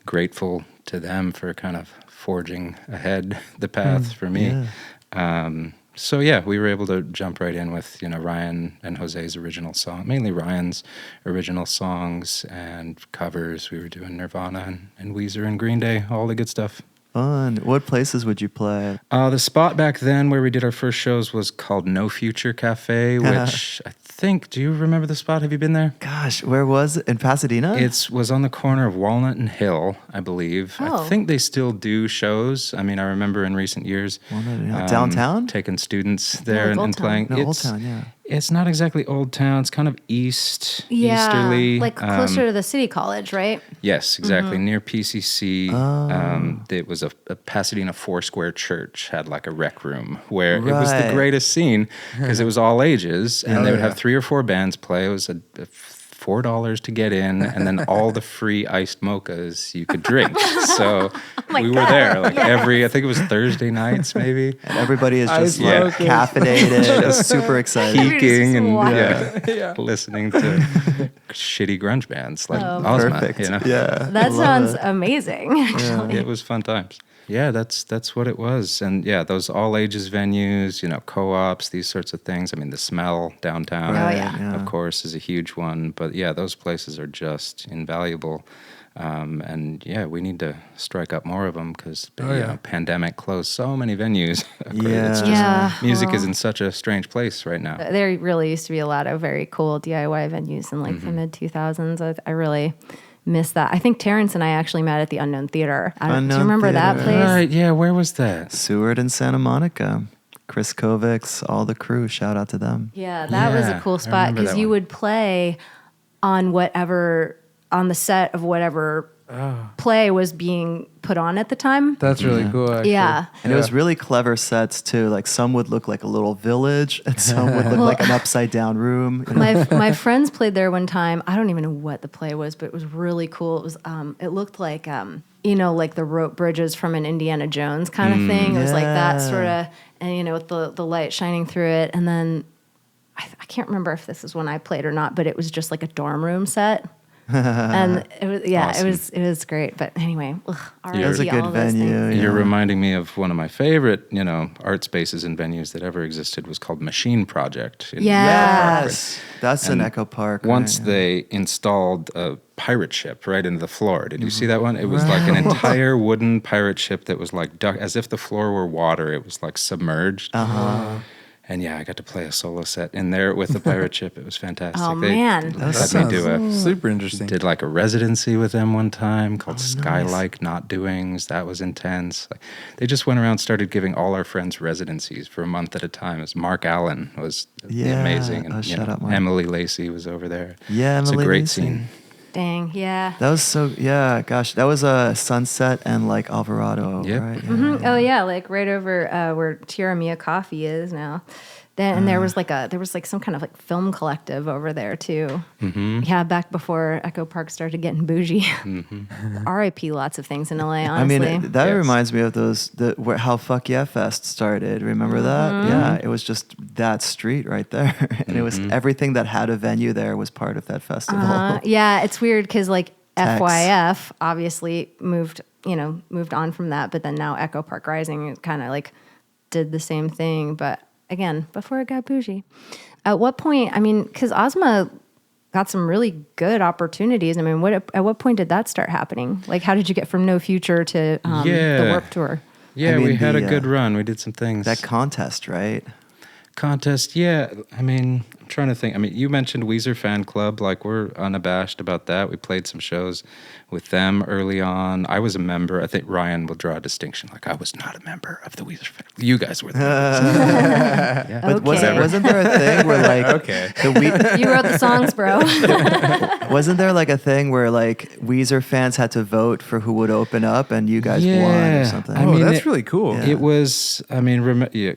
grateful to them for kind of forging ahead the path for me. Yeah. So yeah, we were able to jump right in with, Ryan and Jose's original song, mainly Ryan's original songs and covers. We were doing Nirvana and Weezer and Green Day, all the good stuff. Fun. What places would you play? The spot back then where we did our first shows was called No Future Cafe, which I think, do you remember the spot? Have you been there? Gosh, where was it? In Pasadena? It was on the corner of Walnut and Hill, I believe. Oh. I think they still do shows. I mean, I remember in recent years. Walnut and Hill. Downtown? Taking students there like Old and Town. playing. No, Old Town, yeah. It's not exactly Old Town. It's kind of Yeah, easterly. like closer to the city college, right? Yes, exactly. Near PCC. It was a Pasadena Foursquare church, had like a rec room where it was the Right. greatest scene because it was all ages and they would yeah. have 3 or 4 bands play. It was a $4 to get in and then all the free iced mochas you could drink. So we were there like I think it was Thursday nights maybe. And everybody is just I like smoke it. caffeinated, just super excited. Peeking and wild. listening to shitty grunge bands like Oh. Ozma, Perfect. you know? Yeah. That love sounds it. amazing, actually. It was fun times. Yeah, that's what it was. And yeah, those all ages venues, you know, co-ops, these sorts of things. I mean, the Smell downtown, Right, yeah. of course, is a huge one. But yeah, those places are just invaluable. And yeah, we need to strike up more of them because pandemic closed so many venues. It's just, Yeah, music is well. in such a strange place right now. There really used to be a lot of very cool DIY venues in like the mid 2000s. I really miss that. I think Terrence and I actually met at the Unknown Theater. Do you Unknown remember that Theater. place? Right, yeah, where was that? Seward and Santa Monica. Chris Kovacs, all the crew, shout out to them. Yeah, that was Yeah, a cool I spot remember because that you one. would play on the set of whatever play was being put on at the time. That's really cool, actually. Yeah. And it was really clever sets too. Like some would look like a little village and some would look like an upside down room. You know? My friends played there one time. I don't even know what the play was, but it was really cool. It was it looked like like the rope bridges from an Indiana Jones kind of thing. It was like that yeah. sort of, and with the light shining through it. And then I can't remember if this is when I played or not, but it was just like a dorm room set. And it was Awesome. it was great. But anyway, It was a RIP, good all those venue. things. Yeah. You're reminding me of one of my favorite, art spaces and venues that ever existed was called Machine Project. Yeah. Yes. That's in And Echo Park. Once right? they installed a pirate ship right into the floor. Did you see that one? It was like an entire wooden pirate ship that was like as if the floor were water. It was like submerged. And yeah, I got to play a solo set in there with the pirate ship. It was fantastic. Oh, They man. let That me sounds do a super interesting. did like a residency with them one time called Skylike Not Doings. That was intense. Like, they just went around, started giving all our friends residencies for a month at a time. As Mark Allen was Yeah. amazing, Oh, and shout out, Mark. Emily Lacey was over there. Yeah, it's a Emily great Lacey. scene. Dang, yeah. That was gosh, that was a Sunset and like Alvarado, Yep. right? Mm-hmm. Oh yeah, like right over where Tierra Mia Coffee is now. Then and there was like some kind of like film collective over there too. Mm-hmm. Yeah, back before Echo Park started getting bougie. Mm-hmm. R.I.P. Lots of things in LA. I Honestly, mean, that Yes. reminds me of how Fuck Yeah Fest started. Remember that? Yeah, it was just that street right there, and it was everything that had a venue there was part of that festival. yeah, it's weird because like Tex. FYF obviously moved on from that, but then now Echo Park Rising kind of like did the same thing, but again, before it got bougie. At what point, I mean, because Ozma got some really good opportunities. I mean, at what point did that start happening? Like, how did you get from No Future to the Warped Tour? Yeah, I mean, we had the, a good run. We did some things. That contest, right? Contest, yeah. I mean, I'm trying to think. I mean, you mentioned Weezer Fan Club. Like, we're unabashed about that. We played some shows with them early on. I was a member. I think Ryan will draw a distinction. Like, I was not a member of the Weezer Fan Club. You guys were the members. Yeah. But Okay. wasn't there a thing where like Okay. You wrote the songs, bro. wasn't there like a thing where like Weezer fans had to vote for who would open up and you guys won or Yeah. something? I Oh, mean, that's really cool. Yeah. It was, I mean,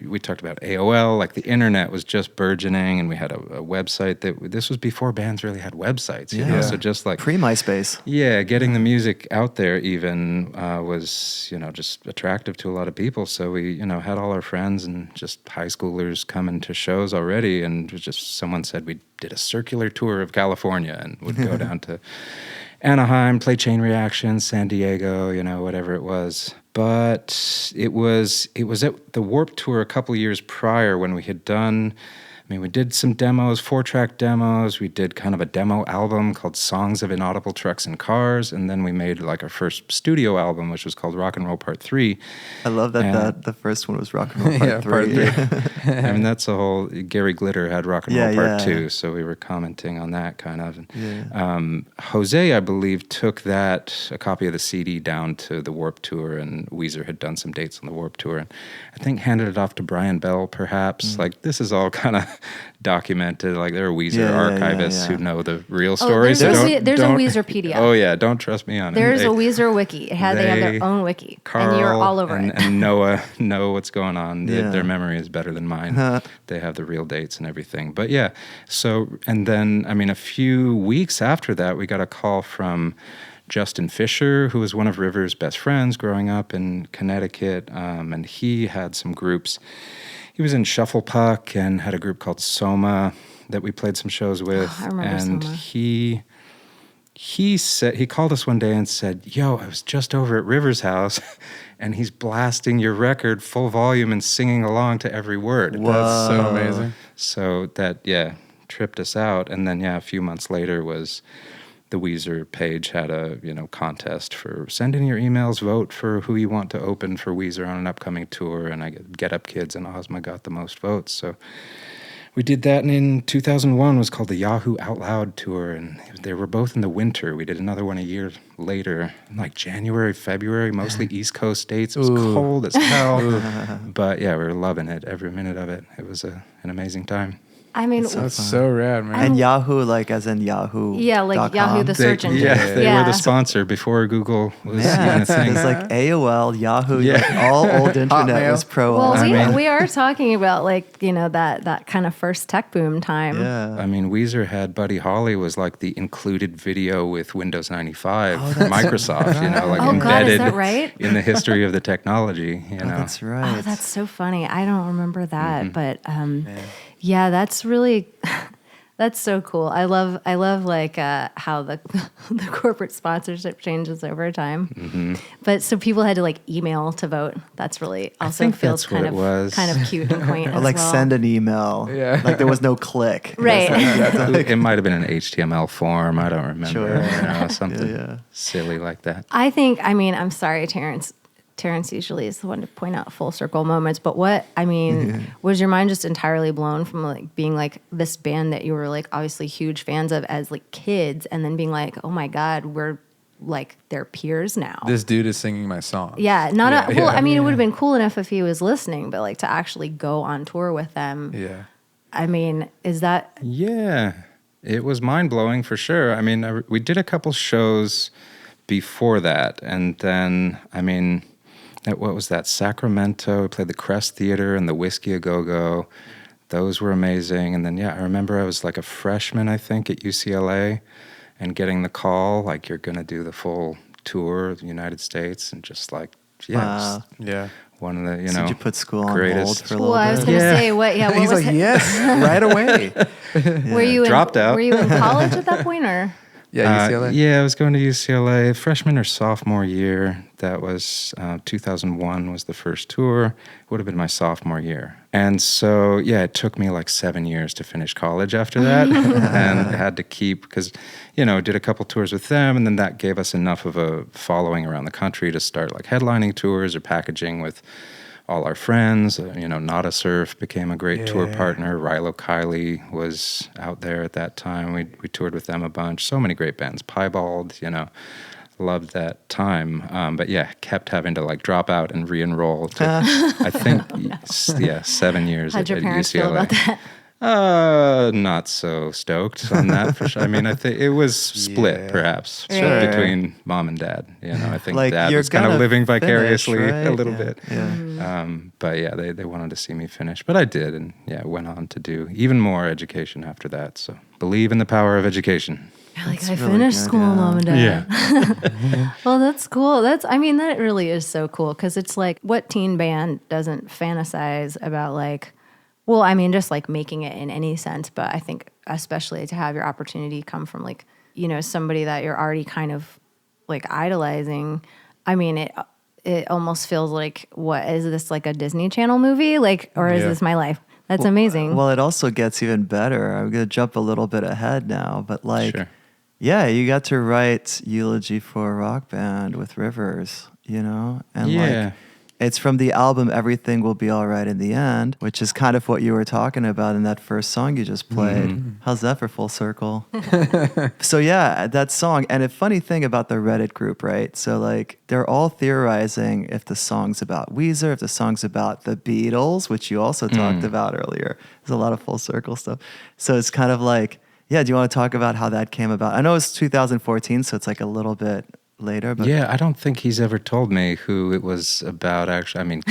we talked about AOL, like the internet was just burgeoning, and we had a website this was before bands really had websites, you know? Yeah. So just like, Pre-MySpace. yeah, getting the music out there even was, just attractive to a lot of people. So we, had all our friends and just high schoolers coming to shows already, and it was just someone said we did a circular tour of California and would go down to Anaheim, play Chain Reaction, San Diego, whatever it was. But it was at the Warped Tour a couple years prior when we had done mean, we did some demos, 4-track demos. We did kind of a demo album called Songs of Inaudible Trucks and Cars. And then we made like our first studio album, which was called Rock and Roll Part 3. I love that the first one was Rock and Roll Part 3. Part 3. I mean, that's a whole... Gary Glitter had Rock and Roll Part 2, so we were commenting on that kind of. And, Jose, I believe, took that, a copy of the CD, down to the Warped Tour, and Weezer had done some dates on the Warped Tour. And I think handed it off to Brian Bell, perhaps. Like, this is all kind of documented. Like, there are Weezer archivists who know the real story. There's a Weezerpedia. Oh, yeah, don't trust me on it. There's a Weezer wiki. They have their own wiki. Carl and you're all over it. And Noah know what's going on. Their memory is better than mine. They have the real dates and everything. But yeah, so, and then, I mean, a few weeks after that, we got a call from Justin Fisher, who was one of River's best friends growing up in Connecticut, and he had some groups. He was in Shufflepuck and had a group called Soma that we played some shows with. I remember and Soma. He called us one day and said, "Yo, I was just over at River's house, and he's blasting your record full volume and singing along to every word." Whoa. That's so amazing. So that, tripped us out. And then, a few months later was the Weezer page had a, contest for send in your emails, vote for who you want to open for Weezer on an upcoming tour. And Get Up Kids and Ozma got the most votes. So we did that, and in 2001 was called the Yahoo Out Loud Tour, and they were both in the winter. We did another one a year later, like January, February, mostly East Coast dates. It was cold as hell, but we were loving it, every minute of it. It was an amazing time. I mean, That's so rad, man. And Yahoo, like as in Yahoo. yeah, like Yahoo, the search engine. They were the sponsor before Google was even a thing. It's like AOL, Yahoo, like all old internet was pro. Well, we are talking about like, that kind of first tech boom time. Yeah. I mean, Weezer had Buddy Holly was like the included video with Windows 95 from Microsoft, like Oh, embedded God, is that right? in the history of the technology, That's right. Oh, that's so funny. I don't remember that, but yeah, that's really that's so cool. I love like how the the corporate sponsorship changes over time. But so people had to like email to vote. That's really also feels kind of cute and quaint. Or like send an email. Yeah. Like there was no click. Right. It might have been an HTML form. I don't remember. Sure. Something silly like that. I'm sorry, Terrence. Terrence usually is the one to point out full circle moments, but was your mind just entirely blown from like being like this band that you were like obviously huge fans of as like kids, and then being like, oh my God, we're like their peers now. This dude is singing my song. Yeah, it would have been cool enough if he was listening, but like to actually go on tour with them. Yeah. I mean, is that? Yeah, it was mind blowing for sure. I mean, we did a couple shows before that, and then what was that? Sacramento. We played the Crest Theater and the Whiskey A Go Go. Those were amazing. And then, I remember I was like a freshman, I think, at UCLA, and getting the call, like, you're going to do the full tour of the United States, and just like, Wow. one of the, So did you put school on greatest. hold for a little Well, I was bit? going to say, what? Yeah, what He's was like, it? yes, right away. Were you Dropped out. Were you in college at that point, or? Yeah, UCLA. I was going to UCLA freshman or sophomore year. That was 2001 was the first tour. It would have been my sophomore year. And so, it took me like 7 years to finish college after that. And I had to keep, because, did a couple tours with them. And then that gave us enough of a following around the country to start like headlining tours or packaging with all our friends. Nada Surf became a great tour partner. Rilo Kiley was out there at that time. We toured with them a bunch. So many great bands. Piebald, loved that time. But kept having to like drop out and re-enroll to, I think, 7 years How'd your at parents UCLA. feel about that? Not so stoked on that for sure. I mean, I think it was split perhaps between mom and dad. I think Like, dad you're was kind of gonna living vicariously finish, right? a little bit. Yeah. But they wanted to see me finish, but I did, and went on to do even more education after that. So believe in the power of education. Like, I really finished good, school, Mom and Dad. Yeah. Well, that's cool. That really is so cool, because it's like, what teen band doesn't fantasize about like, well, I mean, just like making it in any sense, but I think especially to have your opportunity come from like, somebody that you're already kind of like idolizing. I mean, it almost feels like, what is this, like a Disney Channel movie? Like, or is this my life? That's amazing. Well, it also gets even better. I'm going to jump a little bit ahead now, but like, Sure. yeah, you got to write Eulogy for a Rock Band with Rivers, you know? And Yeah. like, it's from the album Everything Will Be All Right in the End, which is kind of what you were talking about in that first song you just played. Mm-hmm. How's that for full circle? So yeah, that song. And a funny thing about the Reddit group, right? So like, they're all theorizing if the song's about Weezer, if the song's about the Beatles, which you also talked about earlier. There's a lot of full circle stuff. So it's kind of like, yeah, do you want to talk about how that came about? I know it's 2014, so it's like a little bit later. But Yeah, I don't think he's ever told me who it was about, actually. I mean,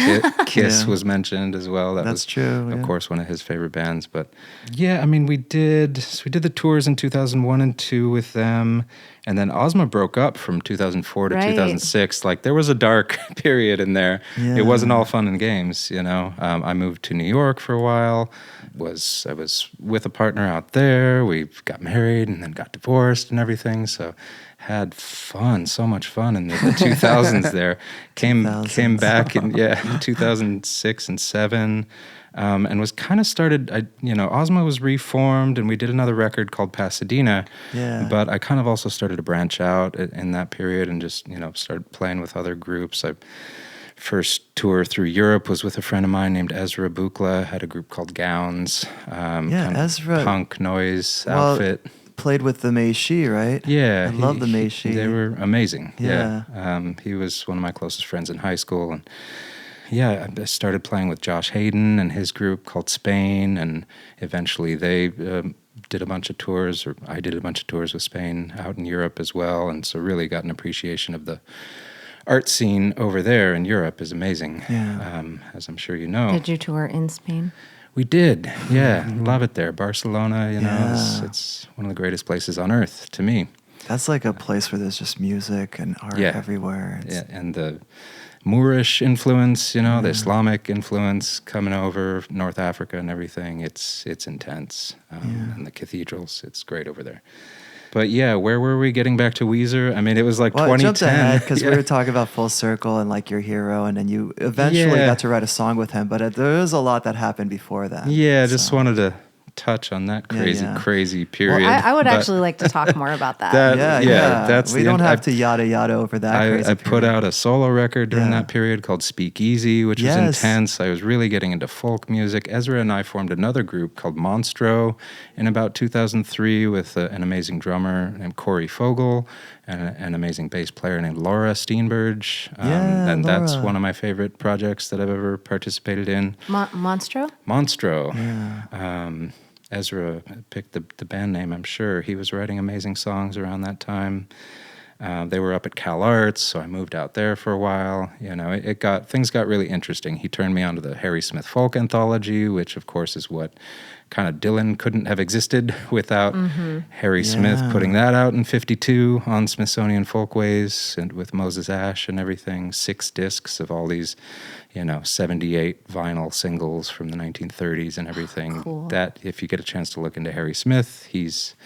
Kiss Yeah. was mentioned as well. That That's was, true, of yeah. course, one of his favorite bands. But yeah, I mean, we did the tours in 2001 and 2 with them. And then Ozma broke up from 2004 to Right. 2006. Like, there was a dark period in there. Yeah. It wasn't all fun and games, you know. I moved to New York for a while. I was with a partner out there. We got married and then got divorced and everything. So had fun, so much fun in the 2000s there. Came 2000s. back in 2006 and 7. And was kind of started, Ozma was reformed and we did another record called Pasadena. Yeah. But I kind of also started to branch out in that period and just, started playing with other groups. First tour through Europe was with a friend of mine named Ezra Bukla, had a group called Gowns. Kind of Ezra- punk noise Well, outfit. played with the Meishi, right? Yeah. I love the Meishi. They were amazing. Yeah. He was one of my closest friends in high school. And yeah, I started playing with Josh Hayden and his group called Spain. And eventually they did a bunch of tours, or I did a bunch of tours with Spain out in Europe as well. And so really got an appreciation of the art scene over there in Europe is amazing, as I'm sure you know. Did you tour in Spain? We did, yeah. Love it there. Barcelona, Yeah. it's one of the greatest places on earth to me. That's like a place where there's just music and art everywhere. Yeah, and the Moorish influence, the Islamic influence coming over North Africa and everything, it's intense. And the cathedrals, it's great over there. But yeah, where were we getting back to Weezer? I mean, it was like 2010. I jumped ahead because we were talking about Full Circle and like your hero, and then you eventually got to write a song with him. But there was a lot that happened before that. Yeah, I just wanted to touch on that crazy period. Well, I would actually like to talk more about that. That's we don't have to yada over that. I put out a solo record during that period called Speak Easy, which was intense. I was really getting into folk music. Ezra and I formed another group called Monstro in about 2003 with an amazing drummer named Corey Fogel and an amazing bass player named Laura Steenberg. And that's one of my favorite projects that I've ever participated in. Monstro? Monstro. Yeah. Ezra picked the band name, I'm sure. He was writing amazing songs around that time. They were up at Cal Arts, so I moved out there for a while. Things got really interesting. He turned me onto the Harry Smith Folk Anthology, which of course is what kind of Dylan couldn't have existed without Harry Smith putting that out in 52 on Smithsonian Folkways and with Moses Ash and everything. 6 discs of all these, 78 vinyl singles from the 1930s and everything. Cool. That, if you get a chance to look into Harry Smith, he's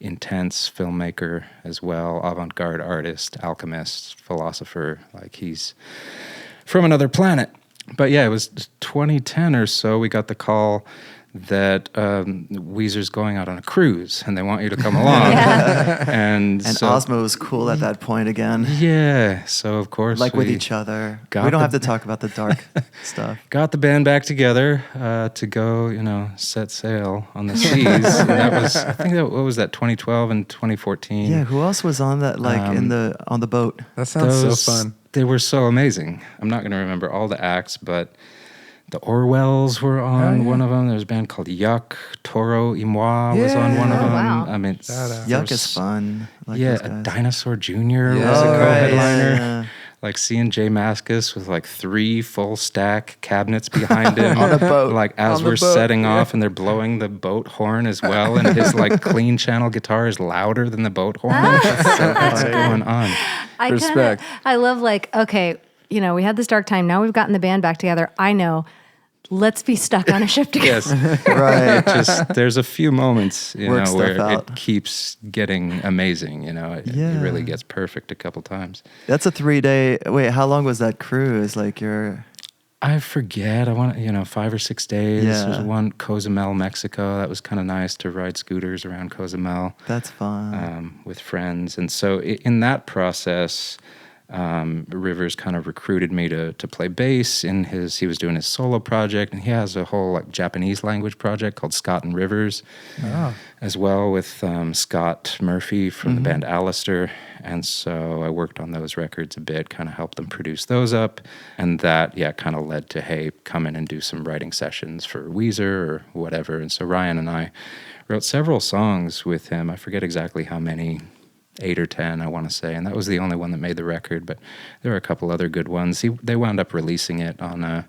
intense filmmaker as well, avant-garde artist, alchemist, philosopher. Like, he's from another planet. But yeah, it was 2010 or so, we got the call that Weezer's going out on a cruise and they want you to come along. And so, Ozma was cool at that point again. Yeah, so of course like with each other. We don't have to talk about the dark stuff. Got the band back together to go, set sail on the seas. And that was, I think what was that, 2012 and 2014. Yeah, who else was on that, like on the boat? That sounds so fun. They were so amazing. I'm not going to remember all the acts, but the Orwells were on one of them. There was a band called Yuck. Toro y Moi was on one of them. Wow. I mean, Yuck is fun. Like yeah, those guys. Dinosaur Jr. was a Oh, right, co-headliner. yeah. Like seeing Jay Mascis with like 3 full stack cabinets behind him On a boat. Like as On the we're boat, setting yeah. off and they're blowing the boat horn as well, and his like clean channel guitar is louder than the boat horn. So what's going on? Respect. I love okay, we had this dark time. Now we've gotten the band back together. I know. Let's be stuck on a ship together. Yes, Right. Just there's a few moments, Work stuff where out. it keeps getting amazing. It really gets perfect a couple times. That's a 3-day. Wait, how long was that cruise? Like your I forget. I want 5 or 6 days. Yeah. There's one Cozumel, Mexico. That was kind of nice to ride scooters around Cozumel. That's fun. With friends. And so in that process, Rivers kind of recruited me to play bass he was doing his solo project, and he has a whole like Japanese language project called Scott and Rivers as well with Scott Murphy from the band Alistair. And so I worked on those records a bit, kind of helped them produce those up. And that, kind of led to, hey, come in and do some writing sessions for Weezer or whatever. And so Ryan and I wrote several songs with him. I forget exactly how many, 8 or 10, I want to say. And that was the only one that made the record. But there were a couple other good ones. They wound up releasing it on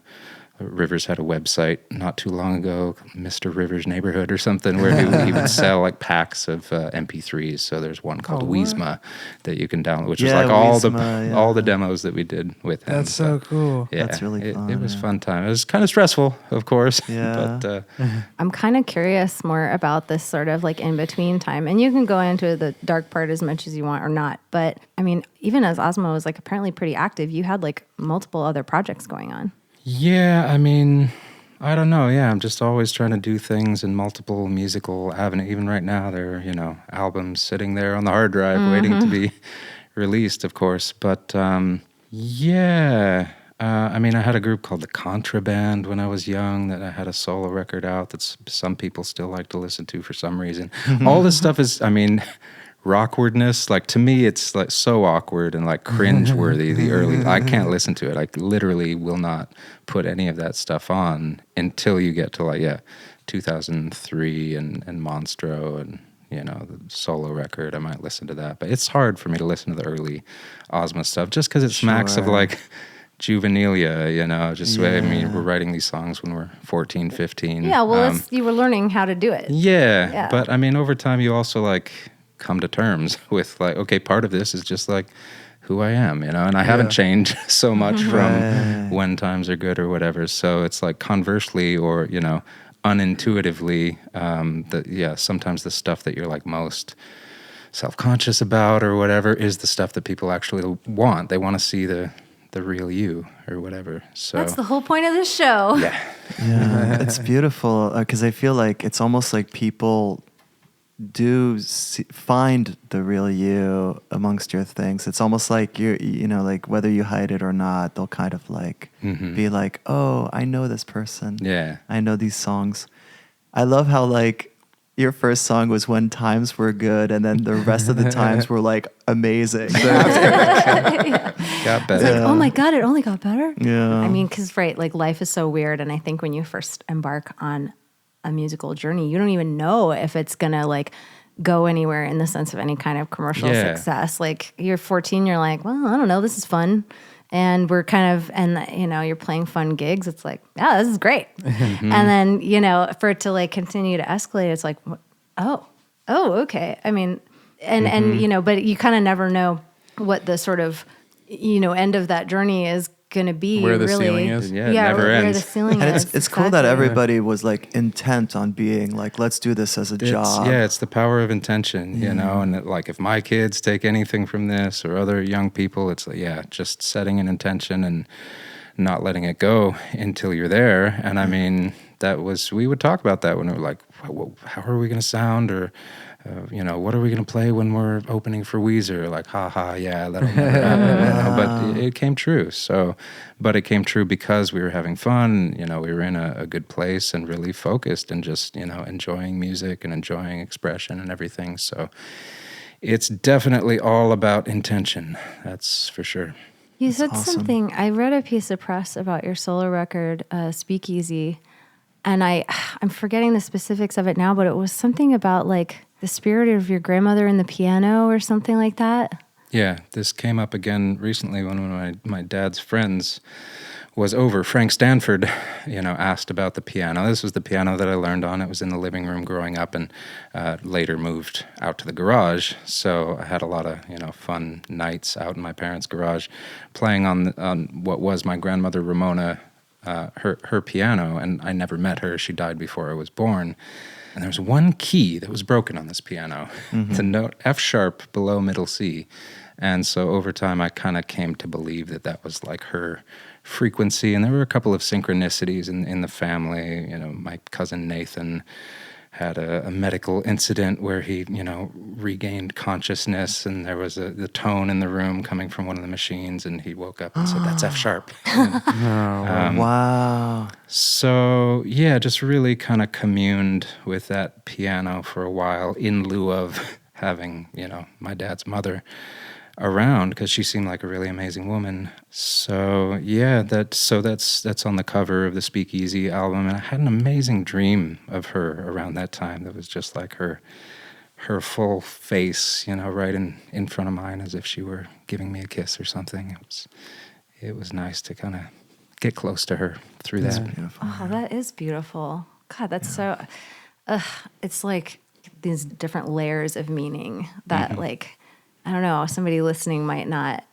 Rivers had a website not too long ago, Mr. Rivers Neighborhood or something, where he would sell like packs of MP3s. So there's one called Weezma that you can download, which is like all the demos that we did with him. That's so cool. Yeah, that's really fun. It was fun time. It was kind of stressful, of course. Yeah. But I'm kind of curious more about this sort of like in between time, and you can go into the dark part as much as you want or not. But I mean, even as Ozmo was like apparently pretty active, you had like multiple other projects going on. yeah, I mean, I don't know. Yeah, I'm just always trying to do things in multiple musical avenues. Even right now, there are, albums sitting there on the hard drive waiting to be released, of course. But I mean, I had a group called The Contraband when I was young that I had a solo record out that some people still like to listen to for some reason. All this stuff is, I mean, Rockwardness, like to me, it's like so awkward and like cringe-worthy. The early, I can't listen to it. I literally will not put any of that stuff on until you get to 2003 and Monstro and the solo record. I might listen to that, but it's hard for me to listen to the early Ozma stuff just because it smacks of like juvenilia, I mean, we're writing these songs when we're 14, 15. Yeah, well, you were learning how to do it. Yeah, but I mean, over time, you also come to terms with okay, part of this is just who I am, and I haven't changed so much from when times are good or whatever. So it's conversely or, unintuitively, sometimes the stuff that you're most self-conscious about or whatever is the stuff that people actually want. They want to see the real you or whatever. So that's the whole point of this show. Yeah, it's beautiful because I feel like it's almost like people find the real you amongst your things. It's almost like you're, whether you hide it or not, they'll kind of be like, oh, I know this person. Yeah. I know these songs. I love how your first song was When Times Were Good, and then the rest of the times were amazing. Got better. It's oh my God, it only got better. Yeah. I mean, because life is so weird, and I think when you first embark on a musical journey, you don't even know if it's gonna go anywhere in the sense of any kind of commercial success. You're 14, you're like, well, I don't know, this is fun. And we're kind of, you're playing fun gigs. It's this is great. And then, for it to continue to escalate, it's oh, okay. I mean, and but you kind of never know what the sort of, end of that journey is going to be. Where the ceiling is. Yeah, it never ends. Where the ceiling and is. It's cool that everybody was intent on being let's do this as a job. Yeah, it's the power of intention, and if my kids take anything from this or other young people, it's just setting an intention and not letting it go until you're there. And I mean, we would talk about that when we were how are we going to sound, or what are we going to play when we're opening for Weezer? That'll never happen. But it came true. But it came true because we were having fun. We were in a good place and really focused and just, enjoying music and enjoying expression and everything. So it's definitely all about intention. That's for sure. You said awesome. something. I read a piece of press about your solo record, Speakeasy, and I'm forgetting the specifics of it now, but it was something about the spirit of your grandmother and the piano or something like that. Yeah, this came up again recently when one of my dad's friends was over. Frank Stanford, asked about the piano. This was the piano that I learned on. It was in the living room growing up, and later moved out to the garage. So I had a lot of, fun nights out in my parents' garage playing on what was my grandmother Ramona, her piano, and I never met her. She died before I was born. And there was one key that was broken on this piano, the note F sharp below middle C. And so over time, I kind of came to believe that was her frequency, and there were a couple of synchronicities in the family. My cousin Nathan had a medical incident where he, regained consciousness, and there was the tone in the room coming from one of the machines, and he woke up and said, "That's F sharp." Wow. So, yeah, just really kind of communed with that piano for a while in lieu of having, my dad's mother around, because she seemed like a really amazing woman. So yeah, that's on the cover of the Speakeasy album, and I had an amazing dream of her around that time that was just like her full face, right in front of mine, as if she were giving me a kiss or something. It was nice to kind of get close to her through that. Beautiful. Oh, that is beautiful. God, that's so. It's like these different layers of meaning that like. I don't know, somebody listening might not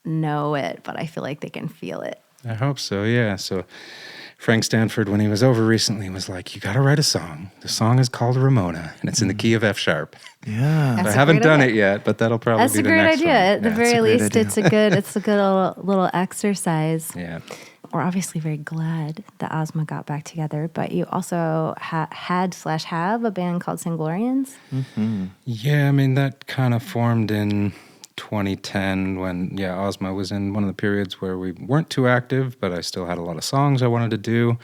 know it, but I feel like they can feel it. I hope so, yeah. So Frank Stanford, when he was over recently, was like, you got to write a song. The song is called Ramona, and it's in the key of F sharp. Yeah. I haven't done it yet, but that'll probably be the next one. That's a great idea. At the very least, idea. it's a good little exercise. Yeah. We're obviously very glad that Ozma got back together, but you also have a band called Sanglorians. Mm-hmm. Yeah, I mean, that kind of formed in 2010 when, Ozma was in one of the periods where we weren't too active, but I still had a lot of songs I wanted to do.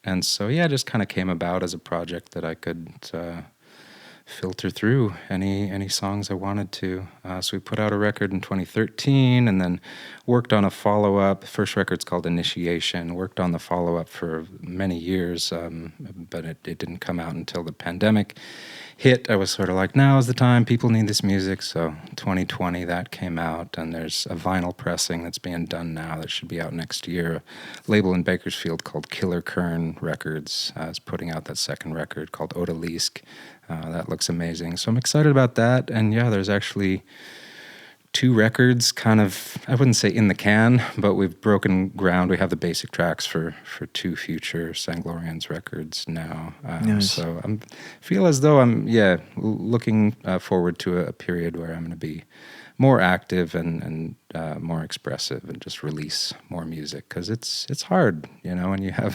And so, it just kind of came about as a project that I could filter through any songs I wanted to. So we put out a record in 2013 and then worked on a follow-up. First record's called Initiation. Worked on the follow-up for many years, but it didn't come out until the pandemic hit. I was sort of like, now is the time. People need this music. So 2020, that came out, and there's a vinyl pressing that's being done now that should be out next year. A label in Bakersfield called Killer Kern Records is putting out that second record called Odalisque. That looks amazing. So I'm excited about that. And there's actually 2 records kind of, I wouldn't say in the can, but we've broken ground. We have the basic tracks for 2 future Sanglorians records now. Nice. So I feel as though I'm, looking forward to a period where I'm going to be more active and more expressive and just release more music, because it's hard, when you have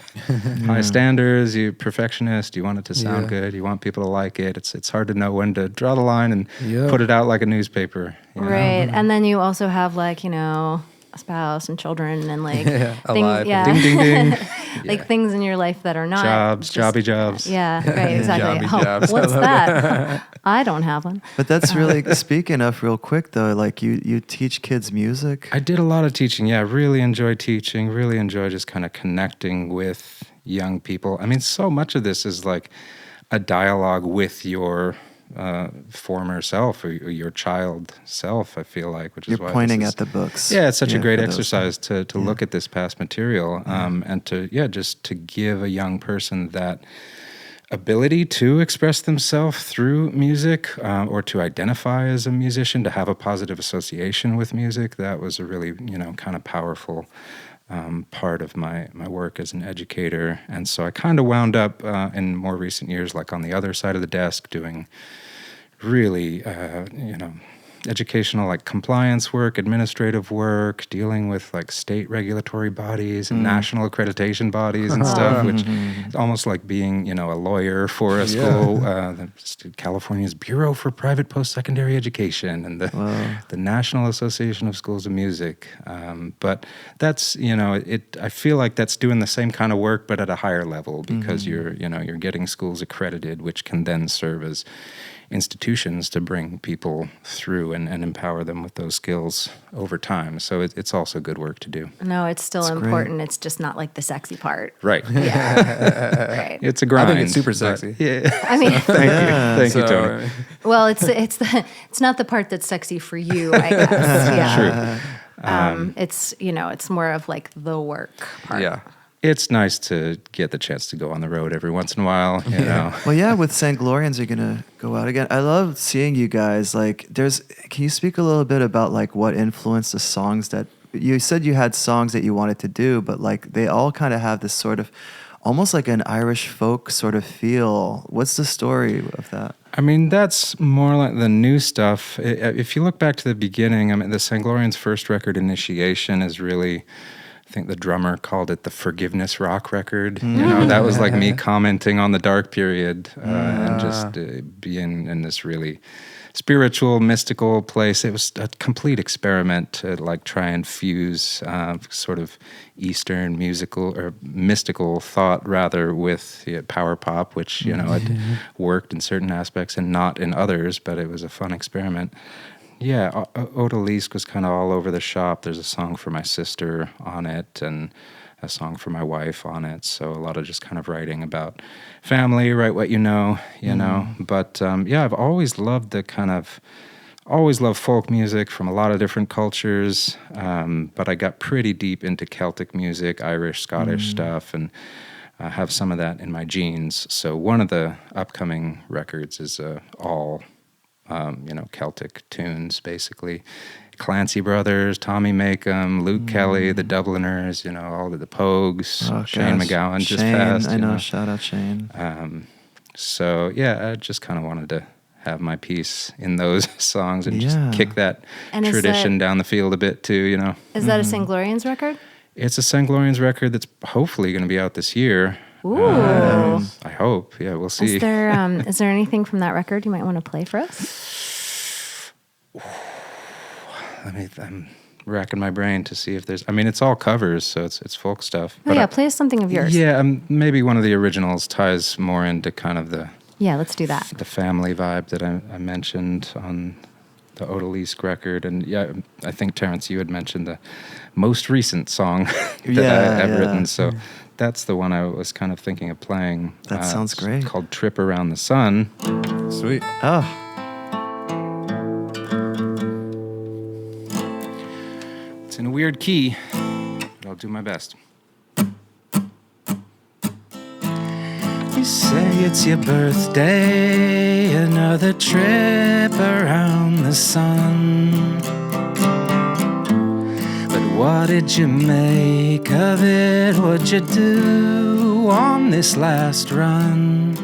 high standards, you're perfectionist, you want it to sound good, you want people to like it. It's hard to know when to draw the line and put it out like a newspaper. Right. And then you also have like, a spouse and children and like alive. Ding, ding, ding. like things in your life that are not Jobby jobs. Yeah, right, exactly. Jobby jobs. What's that? I don't have one. But that's really, speaking of real quick though, like you teach kids music. I did a lot of teaching. I really enjoy teaching, really enjoy just kind of connecting with young people. I mean, so much of this is like a dialogue with your former self or your child self, I feel like, which is You're why pointing at the books. Yeah, it's such a great for those exercise to look at this past material and to just to give a young person that ability to express themselves through music or to identify as a musician, to have a positive association with music. That was a really, kind of powerful part of my work as an educator. And so I kind of wound up in more recent years, like on the other side of the desk, doing really, educational, like compliance work, administrative work, dealing with like state regulatory bodies and national accreditation bodies and stuff, which is almost like being, a lawyer for a school. California's Bureau for Private Post-Secondary Education and the National Association of Schools of Music. But that's, I feel like that's doing the same kind of work, but at a higher level, because you're getting schools accredited, which can then serve as institutions to bring people through and empower them with those skills over time. So it's also good work to do. No, it's still It's important. great. It's just not like the sexy part. Right. Yeah. Right. It's a grind. I think it's super but- sexy. Yeah. I mean, Thank you, So, Tony. well, it's not the part that's sexy for you, I guess. Yeah. True. It's, it's more of like the work part. Yeah. It's nice to get the chance to go on the road every once in a while, you know. Well, with Sanglorians, you're gonna go out again. I love seeing you guys. Like, can you speak a little bit about like what influenced the songs that you said you had songs that you wanted to do, but like they all kind of have this sort of almost like an Irish folk sort of feel. What's the story of that? I mean, that's more like the new stuff. If you look back to the beginning, I mean, the Sanglorians' first record, Initiation, is really I think the drummer called it the forgiveness rock record. You know, that was like me commenting on the dark period and just being in this really spiritual, mystical place. It was a complete experiment to like try and fuse sort of Eastern musical or mystical thought rather with power pop, which, you know, it worked in certain aspects and not in others, but it was a fun experiment. Yeah, Odalisque was kind of all over the shop. There's a song for my sister on it and a song for my wife on it. So a lot of just kind of writing about family, write what you know. But yeah, I've always loved always loved folk music from a lot of different cultures. But I got pretty deep into Celtic music, Irish, Scottish stuff, and I have some of that in my genes. So one of the upcoming records is all Celtic tunes, basically. Clancy Brothers, Tommy Makem, Luke Kelly, the Dubliners, all of the Pogues, Shane McGowan just passed. I know, shout out Shane. So, yeah, I just kind of wanted to have my piece in those songs and just kick that tradition down the field a bit too, Is that a Sanglorians record? It's a Sanglorians record that's hopefully going to be out this year. Ooh. I hope. Yeah, we'll see. Is there anything from that record you might want to play for us? I'm racking my brain to see if there's... I mean, it's all covers, so it's folk stuff. Oh, yeah, play us something of yours. Yeah, maybe one of the originals ties more into kind of the... Yeah, let's do that. The family vibe that I mentioned on the Odalisque record. And yeah, I think, Terrence, you had mentioned the most recent song that I've written, so... That's the one I was kind of thinking of playing. That sounds great. It's called Trip Around the Sun. Sweet. Oh. It's in a weird key, but I'll do my best. You say it's your birthday, another trip around the sun. What did you make of it? What'd you do on this last run?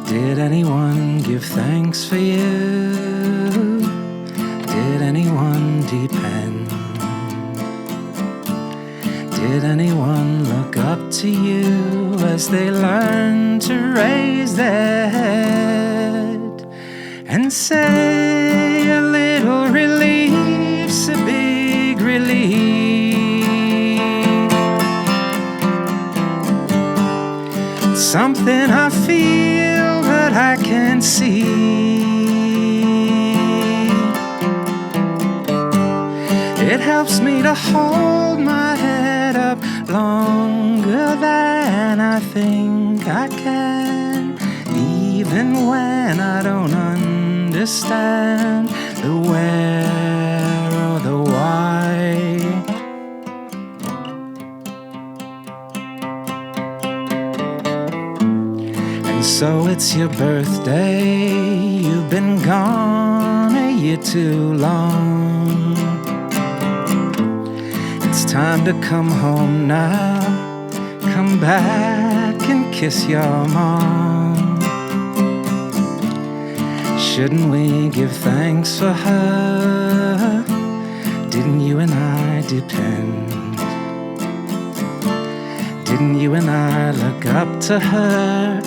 Did anyone give thanks for you? Did anyone depend? Did anyone look up to you as they learned to raise their head and say a little relief's a big relief? It's something I feel but I can't see. It helps me to hold my head up longer than I think I can, even when I don't understand the where or the why. And so it's your birthday, you've been gone a year too long. It's time to come home now, come back and kiss your mom. Shouldn't we give thanks for her? Didn't you and I depend? Didn't you and I look up to her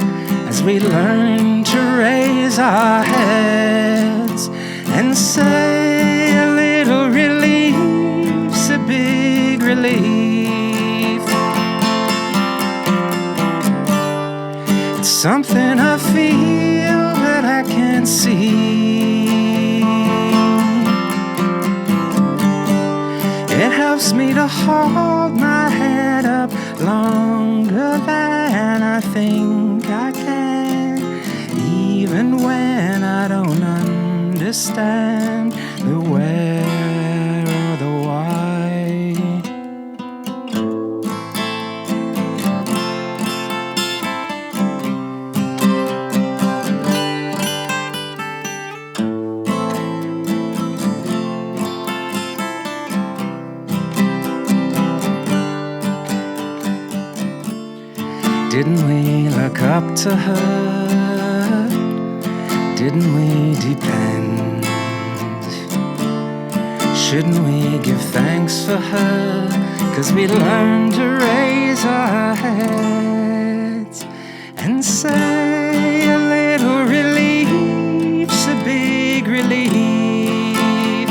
as we learned to raise our heads and say a little relief's a big relief? It's something I feel but I can't see. It helps me to hold my head up longer than I think I can, even when I don't understand the where or the why. Didn't we look up to her? Didn't we depend? Shouldn't we give thanks for her? 'Cause we learned to raise our heads and say a little relief's a big relief.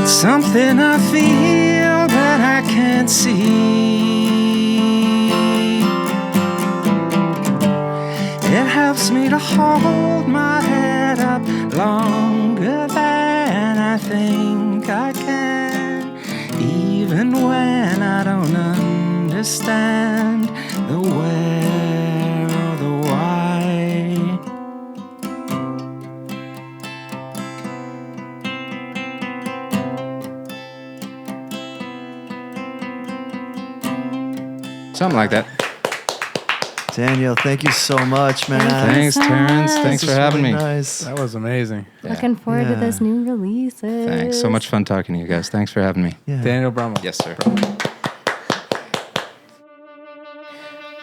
Something I feel that I can't see. It helps me to hold my head up longer than I think I can, even when I don't understand the where or the why. Something like that. Daniel, thank you so much, man. Thanks, so Terrence. much. Thanks This for is having really me. Nice. That was amazing. Looking forward to Yeah. those new releases. Thanks. So much fun talking to you guys. Thanks for having me. Yeah. Daniel Brummel. Yes, sir.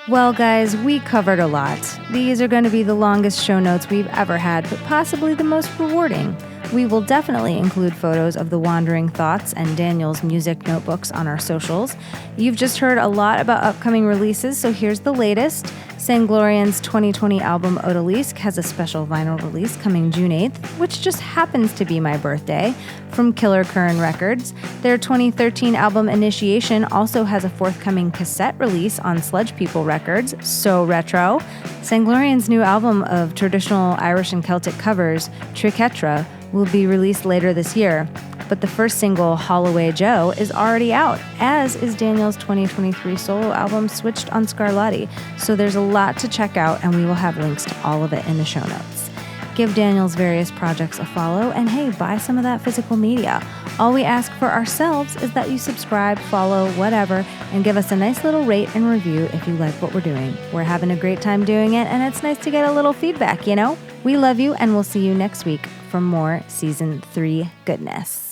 Well, guys, we covered a lot. These are going to be the longest show notes we've ever had, but possibly the most rewarding. We will definitely include photos of the Wandering Thoughts and Daniel's music notebooks on our socials. You've just heard a lot about upcoming releases, so here's the latest. Sanglorian's 2020 album Odalisque has a special vinyl release coming June 8th, which just happens to be my birthday, from Killer Curran Records. Their 2013 album Initiation also has a forthcoming cassette release on Sludge People Records, so retro. Sanglorian's new album of traditional Irish and Celtic covers, Triquetra, will be released later this year. But the first single, Holloway Joe, is already out, as is Daniel's 2023 solo album, Switched on Scarlatti. So there's a lot to check out, and we will have links to all of it in the show notes. Give Daniel's various projects a follow, and hey, buy some of that physical media. All we ask for ourselves is that you subscribe, follow, whatever, and give us a nice little rate and review if you like what we're doing. We're having a great time doing it, and it's nice to get a little feedback, you know? We love you, and we'll see you next week for more Season 3 goodness.